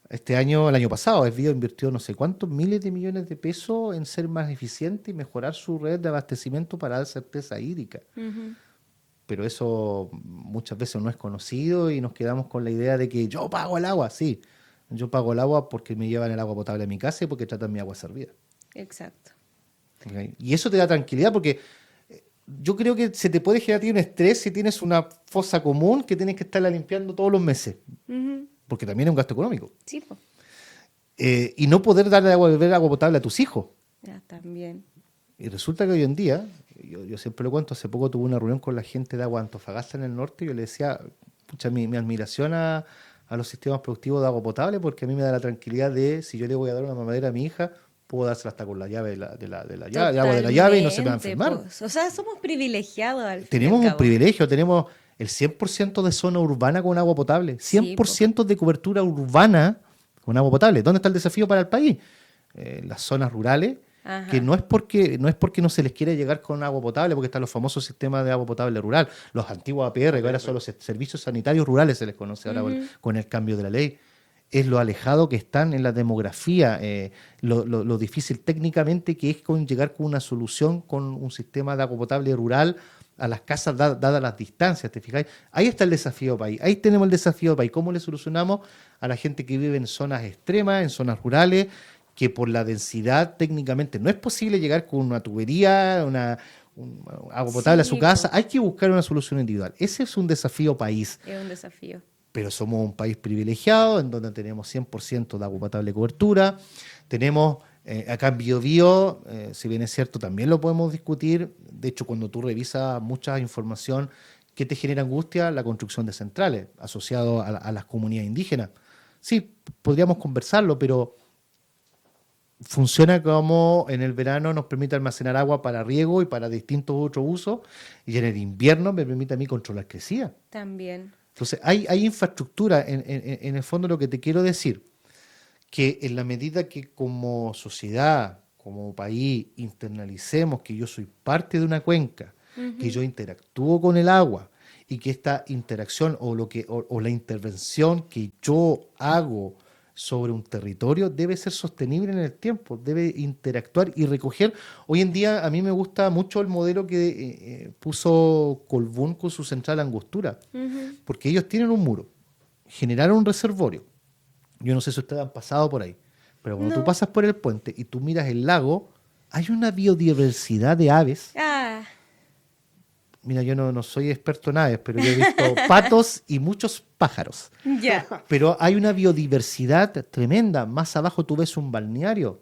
El año pasado, Esbio invirtió no sé cuántos miles de millones de pesos en ser más eficiente y mejorar su red de abastecimiento para dar certeza hídrica. Ujú. Pero eso muchas veces no es conocido y nos quedamos con la idea de que yo pago el agua. Sí, yo pago el agua porque me llevan el agua potable a mi casa y porque tratan mi agua servida. Exacto. ¿Ok? Y eso te da tranquilidad porque yo creo que se te puede generar a ti un estrés si tienes una fosa común que tienes que estarla limpiando todos los meses, Ujú. porque también es un gasto económico. Sí, po. Y no poder darle agua, beber agua potable a tus hijos. Ya, también. Y resulta que hoy en día, yo siempre lo cuento, hace poco tuve una reunión con la gente de Agua Antofagasta en el norte y yo le decía, pucha, mi admiración a los sistemas productivos de agua potable, porque a mí me da la tranquilidad de, si yo le voy a dar una mamadera a mi hija, puedo dársela hasta con la llave de la llave, de agua de la llave, y no se me va a Totalmente, enfermar. pues. O sea, somos privilegiados al fin y Tenemos al un cabo. privilegio, tenemos el 100% de zona urbana con agua potable, 100% de cobertura urbana con agua potable. ¿Dónde está el desafío para el país? Las zonas rurales, Ajá. que no es porque no se les quiere llegar con agua potable, porque están los famosos sistemas de agua potable rural, los antiguos APR, que ahora son los servicios sanitarios rurales, se les conoce ahora con el cambio de la ley. es lo alejado que están en la demografía, lo difícil técnicamente que es llegar con una solución, con un sistema de agua potable rural a las casas dadas las distancias, ¿te fijáis? Ahí está el desafío país, ahí tenemos el desafío país, ¿cómo le solucionamos a la gente que vive en zonas extremas, en zonas rurales, que por la densidad técnicamente no es posible llegar con una tubería, agua potable a su Sí, casa, po. hay que buscar una solución individual. Ese es un desafío país, Es un desafío. pero somos un país privilegiado en donde tenemos 100% de agua potable de cobertura, tenemos acá en Biobío, si bien es cierto, también lo podemos discutir, de hecho cuando tú revisas mucha información, ¿qué te genera angustia? La construcción de centrales asociado a las comunidades indígenas. Sí, podríamos conversarlo, pero funciona como en el verano nos permite almacenar agua para riego y para distintos otros usos, y en el invierno me permite a mí controlar crecida. También. Entonces, hay infraestructura. En el fondo, lo que te quiero decir, que en la medida que como sociedad, como país, internalicemos que yo soy parte de una cuenca, que yo interactúo con el agua y que esta interacción o la intervención que yo hago sobre un territorio debe ser sostenible en el tiempo, debe interactuar y recoger. Hoy en día a mí me gusta mucho el modelo que puso Colbún con su central Angostura, Ujú. porque ellos tienen un muro, generaron un reservorio. Yo no sé si ustedes han pasado por ahí, pero cuando tú No. pasas por el puente y tú miras el lago, hay una biodiversidad de aves. Ah, Mira, yo no soy experto en aves, pero yo he visto patos y muchos pájaros. ya. Pero hay una biodiversidad tremenda. Más abajo tú ves un balneario.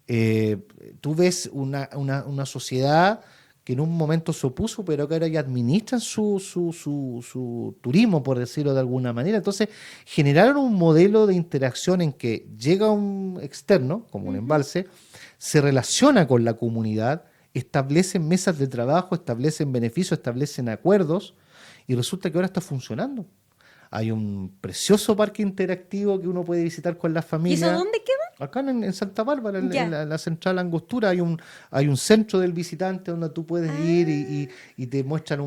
Eh, Tú ves una sociedad que en un momento se opuso, pero que ahora ya administran su turismo, por decirlo de alguna manera. Entonces, generaron un modelo de interacción en que llega un externo, como un embalse, se relaciona con la comunidad, establecen mesas de trabajo, establecen beneficios, establecen acuerdos, y resulta que ahora está funcionando. Hay un precioso parque interactivo que uno puede visitar con la ¿Y eso familia. dónde queda? Acá en Santa Bárbara, en, Ya. en la central Angostura, hay un centro del visitante donde tú puedes ir y, Ah. y te muestran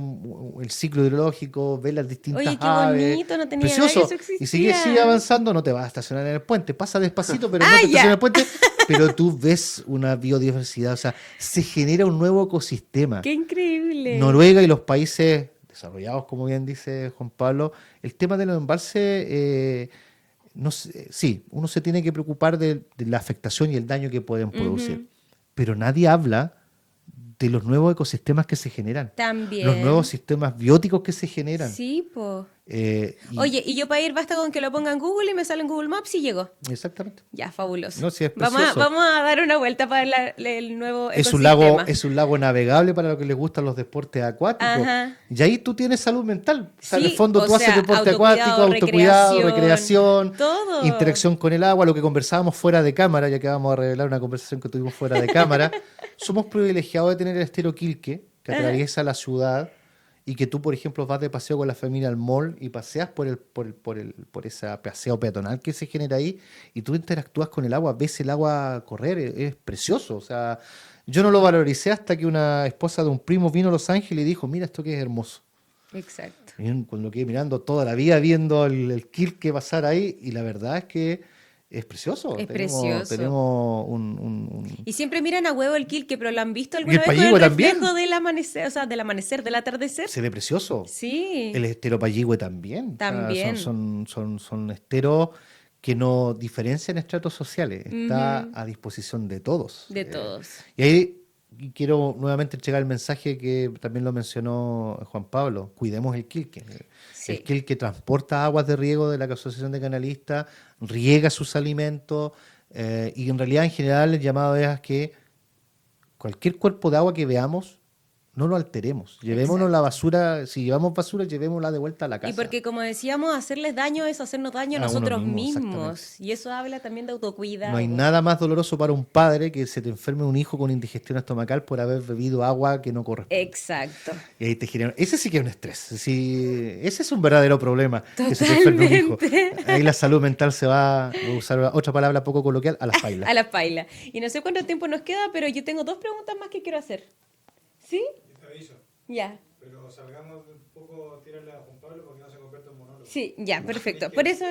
el ciclo hidrológico, ver las distintas Oye, qué aves. bonito, no tenía idea que Precioso. eso Y sigue existía. avanzando, no te vas a estacionar en el puente. Pasa despacito, pero no Ah, te estacionas en ya. el puente. Pero tú ves una biodiversidad, o sea, se genera un nuevo ecosistema. Qué increíble. Noruega y los países desarrollados, como bien dice Juan Pablo, el tema de los embalses, sí, uno se tiene que preocupar de la afectación y el daño que pueden producir, Ujú. pero nadie habla de los nuevos ecosistemas que se generan, También. los nuevos sistemas bióticos que se generan. Sí, po. Y- Oye, y yo para ir basta con que lo ponga en Google y me sale en Google Maps y llego. Exactamente. Ya, fabuloso. No, sí, es vamos, precioso. vamos a dar una vuelta para el nuevo Es ecosistema. un lago navegable para los que les gustan los deportes acuáticos. Ajá. Y ahí tú tienes salud mental. O sea, en Sí, el fondo o tú haces sea, deporte autocuidado, acuático, autocuidado, recreación, todo. interacción con el agua, lo que conversábamos fuera de cámara, ya que vamos a revelar una conversación que tuvimos fuera de cámara. Somos privilegiados de tener el estero Quilque, que atraviesa la ciudad, y que tú, por ejemplo, vas de paseo con la familia al mall y paseas por ese paseo peatonal que se genera ahí, y tú interactúas con el agua, ves el agua correr, es precioso. O sea, yo no lo valoricé hasta que una esposa de un primo vino a Los Ángeles y dijo, mira esto que es hermoso. Exacto. Y cuando quedé mirando toda la vida, viendo el Quilque pasar ahí, y la verdad es que es precioso. Es precioso. Tenemos Y siempre miran a huevo el Quilque, pero ¿lo han visto Y alguna el vez con Payihue el también. reflejo del amanecer, o sea, del atardecer? Se ve precioso. Sí. El estero Payihue también. O sea, También. son esteros que no diferencian estratos sociales. Está a disposición de todos. De todos. Y ahí quiero nuevamente entregar el mensaje que también lo mencionó Juan Pablo. Cuidemos el Quilque. Sí. El Quilque transporta aguas de riego de la Asociación de Canalistas, riega sus alimentos, y en realidad en general el llamado es a que cualquier cuerpo de agua que veamos, no lo alteremos. Llevémonos Exacto. la basura, si llevamos basura, llevémosla de vuelta a la casa. Y porque, como decíamos, hacerles daño es hacernos daño a A uno nosotros mismo, mismos. Y eso habla también de autocuidado. No hay nada más doloroso para un padre que se te enferme un hijo con indigestión estomacal por haber bebido agua que no corresponde. Exacto. Y ahí te genera... Ese sí que es un estrés. Sí, ese es un verdadero problema. Que se te enferme un hijo. Totalmente. Ahí la salud mental se va, voy a usar otra palabra poco coloquial, a las pailas. A la paila. Y no sé cuánto tiempo nos queda, pero yo tengo 2 preguntas más que quiero hacer. ¿Sí? Te aviso, Ya. pero salgamos un poco, tírale a Juan Pablo porque no se convierta en monólogo. Sí, ya, perfecto. Por eso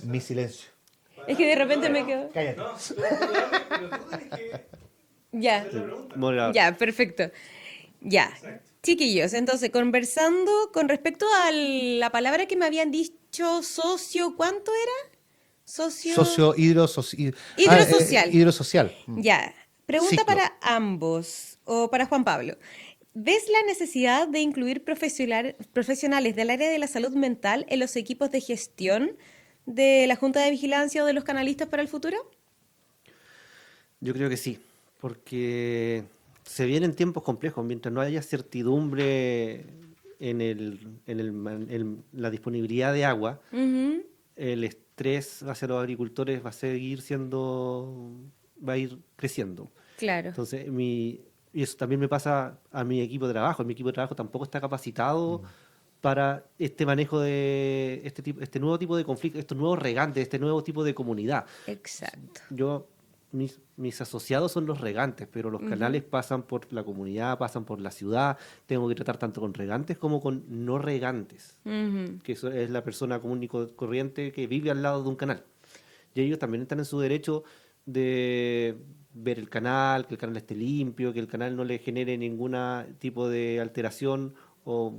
Mi silencio. es que de repente me quedo. Cállate. Ya, Moderador. ya, perfecto. Ya. Chiquillos, entonces, conversando con respecto a la palabra que me habían dicho socio, ¿cuánto era? Socio. Hidrosocial. Hidrosocial. Ya. Pregunta Ciclo. para ambos, o para Juan Pablo. ¿Ves la necesidad de incluir profesionales del área de la salud mental en los equipos de gestión de la Junta de Vigilancia o de los canalistas para el futuro? Yo creo que sí, porque se vienen tiempos complejos. Mientras no haya certidumbre en la disponibilidad de agua, Ujú, el estrés hacia los agricultores va a ir creciendo. claro, Entonces, y eso también me pasa a mi equipo de trabajo. Mi equipo de trabajo tampoco está capacitado para este manejo de este nuevo tipo de conflicto, estos nuevos regantes, este nuevo tipo de comunidad. exacto. Mis asociados son los regantes, pero los canales pasan por la comunidad, pasan por la ciudad. Tengo que tratar tanto con regantes como con no regantes, Ujú, que eso es la persona común y corriente que vive al lado de un canal. Y ellos también están en su derecho de ver el canal, que el canal esté limpio, que el canal no le genere ningún tipo de alteración o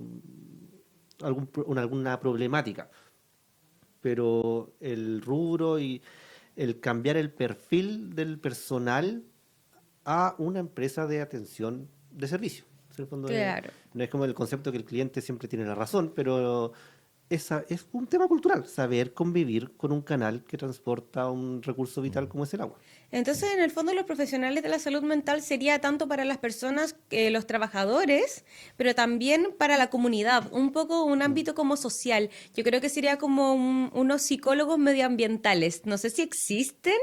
alguna problemática. Pero el rubro y el cambiar el perfil del personal a una empresa de atención de servicio. En el fondo claro. no es como el concepto que el cliente siempre tiene la razón, pero es un tema cultural, saber convivir con un canal que transporta un recurso vital como es el agua. Entonces, en el fondo, los profesionales de la salud mental sería tanto para las personas, los trabajadores, pero también para la comunidad, un poco un ámbito como social. Yo creo que sería como unos psicólogos medioambientales. No sé si existen,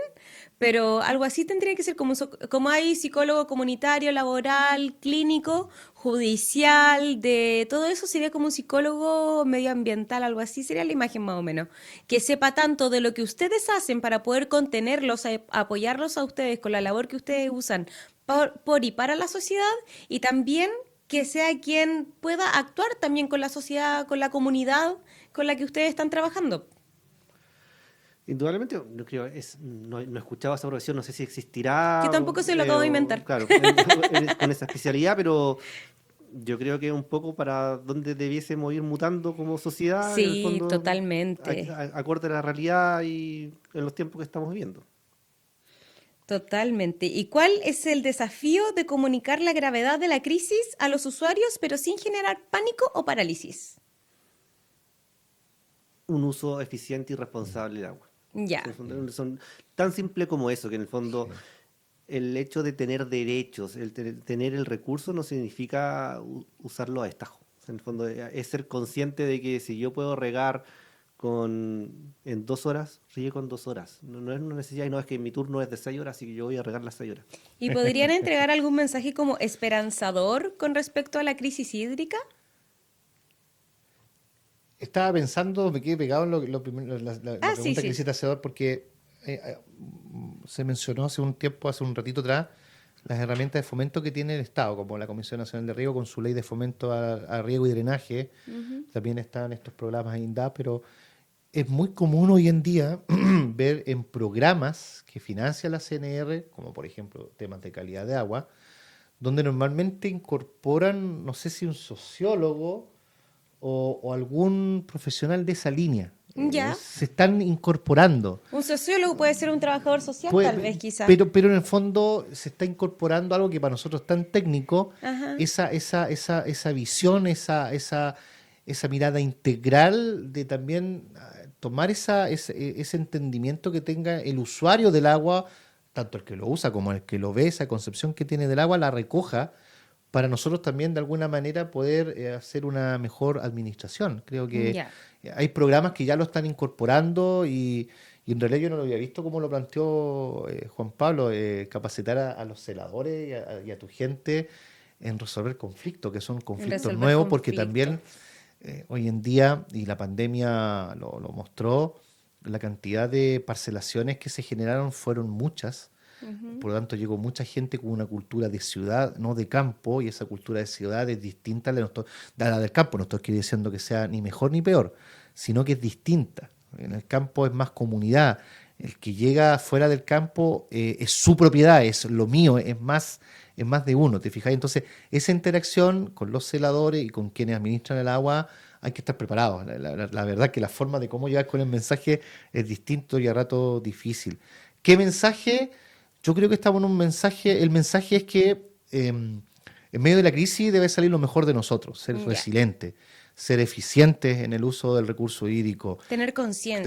pero algo así tendría que ser como hay psicólogo comunitario, laboral, clínico, judicial, de todo eso sería como un psicólogo medioambiental, algo así sería la imagen más o menos. Que sepa tanto de lo que ustedes hacen para poder contenerlos, apoyarlos a ustedes con la labor que ustedes usan por y para la sociedad y también que sea quien pueda actuar también con la sociedad, con la comunidad con la que ustedes están trabajando. Indudablemente, no, creo, no he escuchado esa profesión, no sé si Que existirá, tampoco se lo acabo de inventar. claro, con esa especialidad, pero yo creo que un poco para donde debiésemos ir mutando como sociedad, en el Sí, fondo, totalmente. acorde a la realidad y en los tiempos que estamos viviendo. Totalmente. ¿Y cuál es el desafío de comunicar la gravedad de la crisis a los usuarios, pero sin generar pánico o parálisis? Un uso eficiente y responsable del agua. Ya, Son tan simple como eso, que en el fondo el hecho de tener derechos, tener el recurso no significa usarlo a destajo. O sea, en el fondo es ser consciente de que si yo puedo regar en 2 horas, riego en 2 horas. No es una necesidad y no es que mi turno es de 6 horas, así que yo voy a regar las 6 horas. ¿y podrían entregar algún mensaje como esperanzador con respecto a la crisis hídrica? Estaba pensando, me quedé pegado en la Ah, sí, pregunta que sí. hiciste, Hacedor, porque se mencionó hace un tiempo, hace un ratito atrás, las herramientas de fomento que tiene el Estado, como la Comisión Nacional de Riego con su ley de fomento a riego y drenaje. También están estos programas INDAP, pero es muy común hoy en día ver en programas que financia la CNR, como por ejemplo temas de calidad de agua, donde normalmente incorporan, no sé si un sociólogo o algún profesional de esa línea. Ya. Se están incorporando. Un sociólogo puede ser un trabajador social, tal vez, quizá. Pero en el fondo se está incorporando algo que para nosotros es tan técnico, Ajá. esa visión, esa mirada integral de también tomar ese entendimiento que tenga el usuario del agua, tanto el que lo usa como el que lo ve, esa concepción que tiene del agua, la recoja para nosotros también de alguna manera poder hacer una mejor administración. Creo que Ya. hay programas que ya lo están incorporando y en realidad yo no lo había visto como lo planteó Juan Pablo, capacitar a los celadores y a tu gente en resolver conflictos, que son conflictos Resolver nuevos, porque conflictos. también hoy en día, y la pandemia lo mostró, la cantidad de parcelaciones que se generaron fueron muchas. Por lo tanto, llegó mucha gente con una cultura de ciudad, no de campo, y esa cultura de ciudad es distinta a la del campo. No estoy diciendo que sea ni mejor ni peor, sino que es distinta. En el campo es más comunidad. El que llega fuera del campo es su propiedad, es lo mío, es más de uno, ¿te fijas? Entonces, esa interacción con los celadores y con quienes administran el agua, hay que estar preparados. La verdad que la forma de cómo llegar con el mensaje es distinto y a rato difícil. ¿Qué mensaje? Yo creo que estamos en un mensaje, el mensaje es que en medio de la crisis debe salir lo mejor de nosotros, ser Ya. resilientes, ser eficientes en el uso del recurso hídrico, Tener conciencia.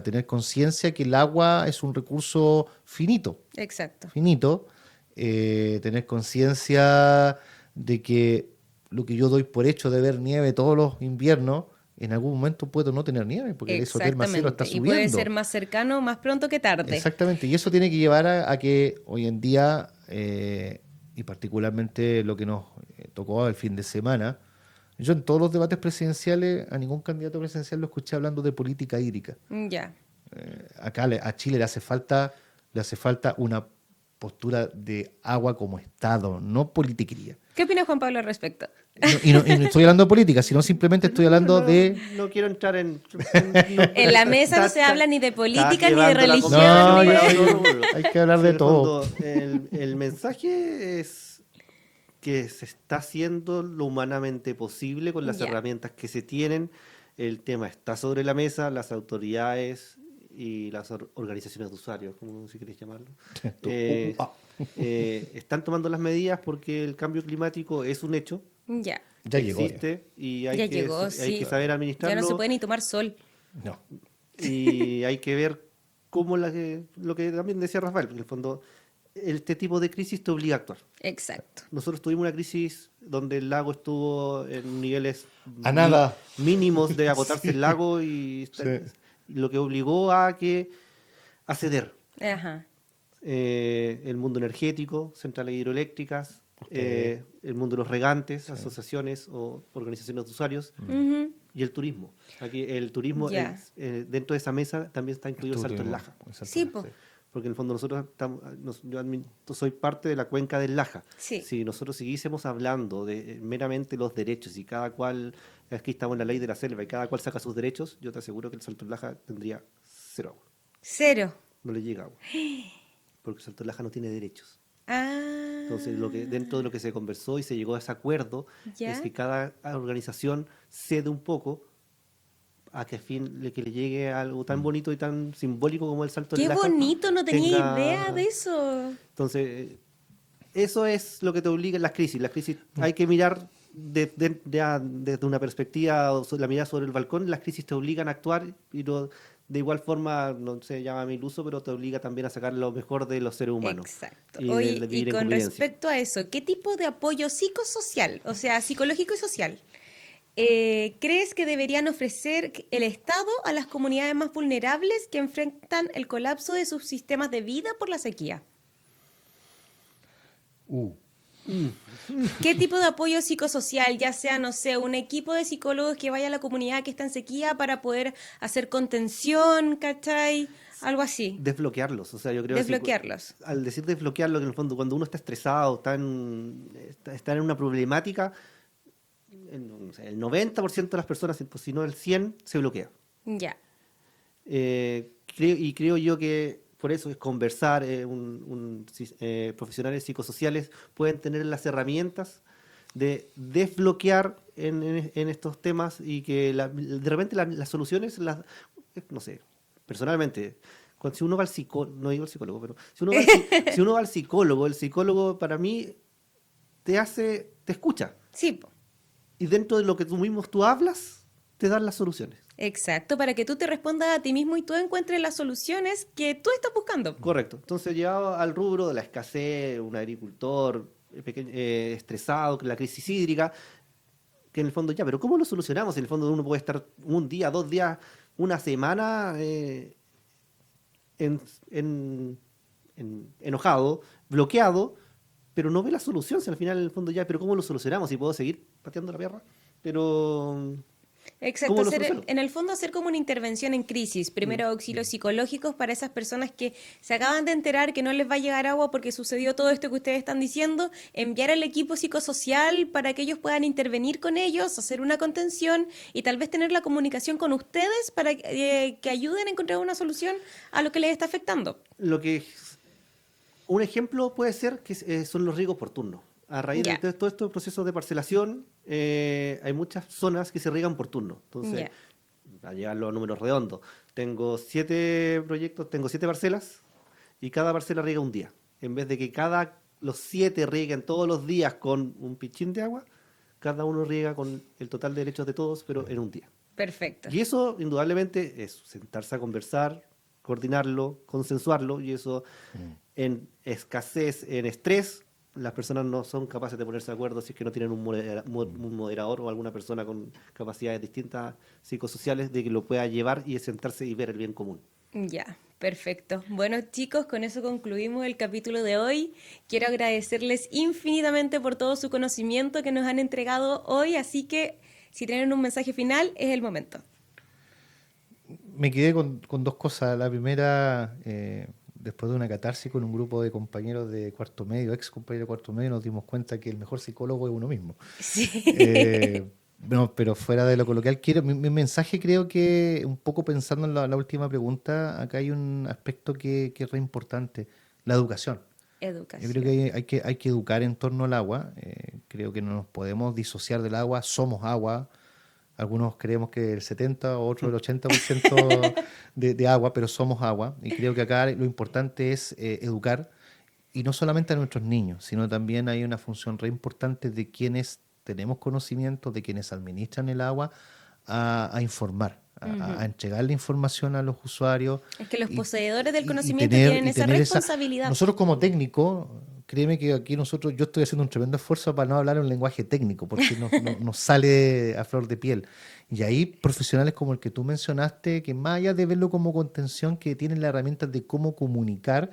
tener conciencia que el agua es un recurso finito, Exacto. tener conciencia de que lo que yo doy por hecho de ver nieve todos los inviernos, en algún momento puedo no tener nieve, porque el isoterma cero está Exactamente. Y subiendo. puede ser más cercano más pronto que tarde. Exactamente, y eso tiene que llevar a que hoy en día, y particularmente lo que nos tocó el fin de semana, yo en todos los debates presidenciales a ningún candidato presidencial lo escuché hablando de política hídrica. Ya. Acá a Chile le hace falta una postura de agua como Estado, no politiquería. ¿Qué opina Juan Pablo al respecto? Y no estoy hablando de política, sino simplemente estoy hablando de... No quiero entrar en... En la mesa no se habla ni de política, ni de llevando la religión, No, ni ya, de... hay que hablar de En el todo. fondo, el mensaje es que se está haciendo lo humanamente posible con las Ya. herramientas que se tienen. El tema está sobre la mesa, las autoridades y las organizaciones de usuarios, como si queréis llamarlo, eh, están tomando las medidas porque el cambio climático es un hecho, Ya. Ya llegó. existe y Ya llegó, hay sí. que saber Ya administrarlo no se puede ni tomar sol. No. y hay que ver cómo lo que también decía Rafael, porque en el fondo este tipo de crisis te obliga a actuar. Exacto. Nosotros tuvimos una crisis donde el lago estuvo en niveles A nada. mínimos de agotarse el lago y Sí. lo que obligó a ceder. Ajá. El mundo energético, centrales hidroeléctricas, el mundo de los regantes, asociaciones o organizaciones de usuarios Ujú. y el turismo. Aquí el turismo, Ya. dentro de esa mesa también está incluido el salto en Laja. Sí, po. Porque en el fondo nosotros soy parte de la cuenca del Laja. Sí. Si nosotros siguiésemos hablando de meramente los derechos y cada cual, aquí estamos en la ley de la selva y cada cual saca sus derechos, yo te aseguro que el Salto del Laja tendría cero agua. Cero. No le llega agua. Porque el Salto del Laja no tiene derechos. Ah. Entonces, dentro de lo que se conversó y se llegó a ese acuerdo, Ya. es que cada organización cede un poco a que que le llegue algo tan bonito y tan simbólico como el Salto Qué del Laja. bonito, no tenía tenga- idea de eso. Entonces, eso es lo que te obliga en las crisis. Las crisis hay que mirar desde una perspectiva, la mirada sobre el balcón, las crisis te obligan a actuar y de igual forma, no se llama mil uso, pero te obliga también a sacar lo mejor de los seres humanos. Exacto. Y de Oye, vivir y en con convivencia. respecto a eso, ¿qué tipo de apoyo psicosocial, o sea, psicológico y social, crees que deberían ofrecer el Estado a las comunidades más vulnerables que enfrentan el colapso de sus sistemas de vida por la sequía? ¿Qué tipo de apoyo psicosocial, ya sea, no sé, un equipo de psicólogos que vaya a la comunidad que está en sequía para poder hacer contención, ¿cachai? Algo así. Desbloquearlos, o sea, yo creo que Desbloquearlos. al decir desbloquearlo, que en el fondo cuando uno está estresado, está en una problemática, no sé, el 90% de las personas, pues, si no el 100%, se bloquea. Ya. Creo yo que por eso es conversar, profesionales psicosociales pueden tener las herramientas de desbloquear en estos temas y que de repente las soluciones, no sé, personalmente, si uno va al psicólogo, no digo el psicólogo, pero si uno va al psicólogo, el psicólogo para mí te escucha Sí, po. y dentro de lo que tú hablas, te dan las soluciones. Exacto, para que tú te respondas a ti mismo y tú encuentres las soluciones que tú estás buscando. Correcto. Entonces, llevado al rubro de la escasez, un agricultor estresado con la crisis hídrica, que en el fondo pero ¿cómo lo solucionamos? En el fondo uno puede estar un día, 2 días, una semana enojado, bloqueado, pero no ve la solución. Si al final, en el fondo pero ¿cómo lo solucionamos? Si puedo seguir pateando la perra. Pero Exacto, ¿Cómo lo soluciono? en el fondo hacer como una intervención en crisis, primero auxilios psicológicos para esas personas que se acaban de enterar que no les va a llegar agua porque sucedió todo esto que ustedes están diciendo, enviar al equipo psicosocial para que ellos puedan intervenir con ellos, hacer una contención y tal vez tener la comunicación con ustedes para que ayuden a encontrar una solución a lo que les está afectando. Un ejemplo puede ser que son los riegos por turno. A raíz Ya. de todo estos procesos de parcelación, hay muchas zonas que se riegan por turno. Entonces, Ya. a llevarlo a números redondos, tengo 7 proyectos, tengo 7 parcelas y cada parcela riega un día. En vez de que los 7 rieguen todos los días con un pichín de agua, cada uno riega con el total de derechos de todos, pero en un día. Perfecto. Y eso, indudablemente, es sentarse a conversar, coordinarlo, consensuarlo, y eso en escasez, en estrés, las personas no son capaces de ponerse de acuerdo si es que no tienen un moderador o alguna persona con capacidades distintas psicosociales de que lo pueda llevar y sentarse y ver el bien común. Ya, perfecto. Bueno, chicos, con eso concluimos el capítulo de hoy. Quiero agradecerles infinitamente por todo su conocimiento que nos han entregado hoy, así que si tienen un mensaje final, es el momento. Me quedé con 2 cosas. La primera, después de una catarsis con un grupo de compañeros de cuarto medio, ex compañeros de cuarto medio, nos dimos cuenta que el mejor psicólogo es uno mismo. Sí. No, pero fuera de lo coloquial, mi mensaje creo que, un poco pensando en la última pregunta, acá hay un aspecto que es re importante, la educación. Yo Educación. creo que hay que educar en torno al agua. Creo que no nos podemos disociar del agua, somos agua. Algunos creemos que el 70 o otros el 80% de agua, pero somos agua. Y creo que acá lo importante es educar, y no solamente a nuestros niños, sino también hay una función re importante de quienes tenemos conocimiento, de quienes administran el agua, a informar, a entregar la información a los usuarios. Es que los y- poseedores del y conocimiento tener- tienen y esa tener responsabilidad. Nosotros como técnicos, créeme que aquí yo estoy haciendo un tremendo esfuerzo para no hablar en un lenguaje técnico, porque nos sale a flor de piel. Y ahí profesionales como el que tú mencionaste, que más allá de verlo como contención, que tienen las herramientas de cómo comunicar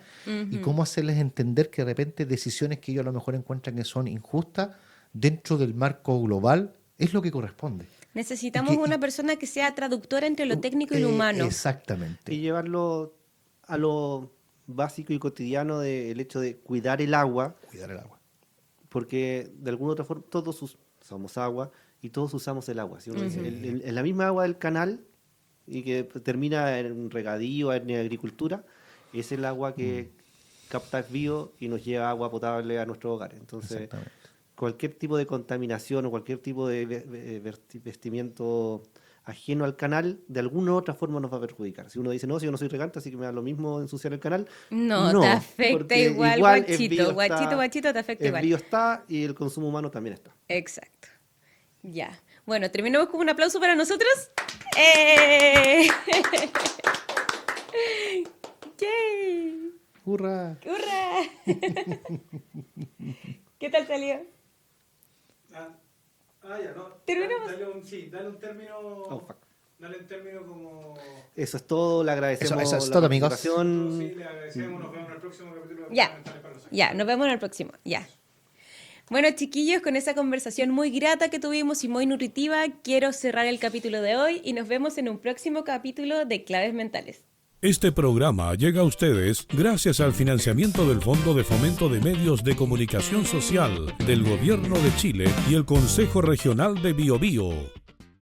y cómo hacerles entender que de repente decisiones que ellos a lo mejor encuentran que son injustas, dentro del marco global, es lo que corresponde. Necesitamos y que- una persona que sea traductora entre lo técnico y lo humano. Exactamente. Y llevarlo a lo básico y cotidiano del hecho de cuidar el agua, Cuidar el agua. porque de alguna u otra forma todos somos agua y todos usamos el agua. Si uno dice, en la misma agua del canal y que termina en regadío, en agricultura, es el agua que capta el bio y nos lleva agua potable a nuestros hogares. Entonces, Exactamente. cualquier tipo de contaminación o cualquier tipo de vestimiento ajeno al canal, de alguna u otra forma nos va a perjudicar. Si uno dice, no, si yo no soy regante, así que me da lo mismo ensuciar el canal. No, te afecta porque igual, el guachito. bio Guachito, te afecta el igual. bio está y el consumo humano también está. Exacto. Ya. Bueno, terminamos con un aplauso para nosotros. ¡Eh! ¡Yay! ¡Hurra! ¡Hurra! ¿Qué tal salió? Ya, no. ¿Terminamos? Dale un término. Oh, fuck. Dale un término como. Eso es todo, le agradecemos Eso es la todo, amigos. participación. Sí, le agradecemos. Nos vemos en el próximo capítulo de Ya, Fundamentales para los Años. ya, nos vemos en el próximo. Ya. Bueno, chiquillos, con esa conversación muy grata que tuvimos y muy nutritiva, quiero cerrar el capítulo de hoy y nos vemos en un próximo capítulo de Claves Mentales. Este programa llega a ustedes gracias al financiamiento del Fondo de Fomento de Medios de Comunicación Social del Gobierno de Chile y el Consejo Regional de Biobío.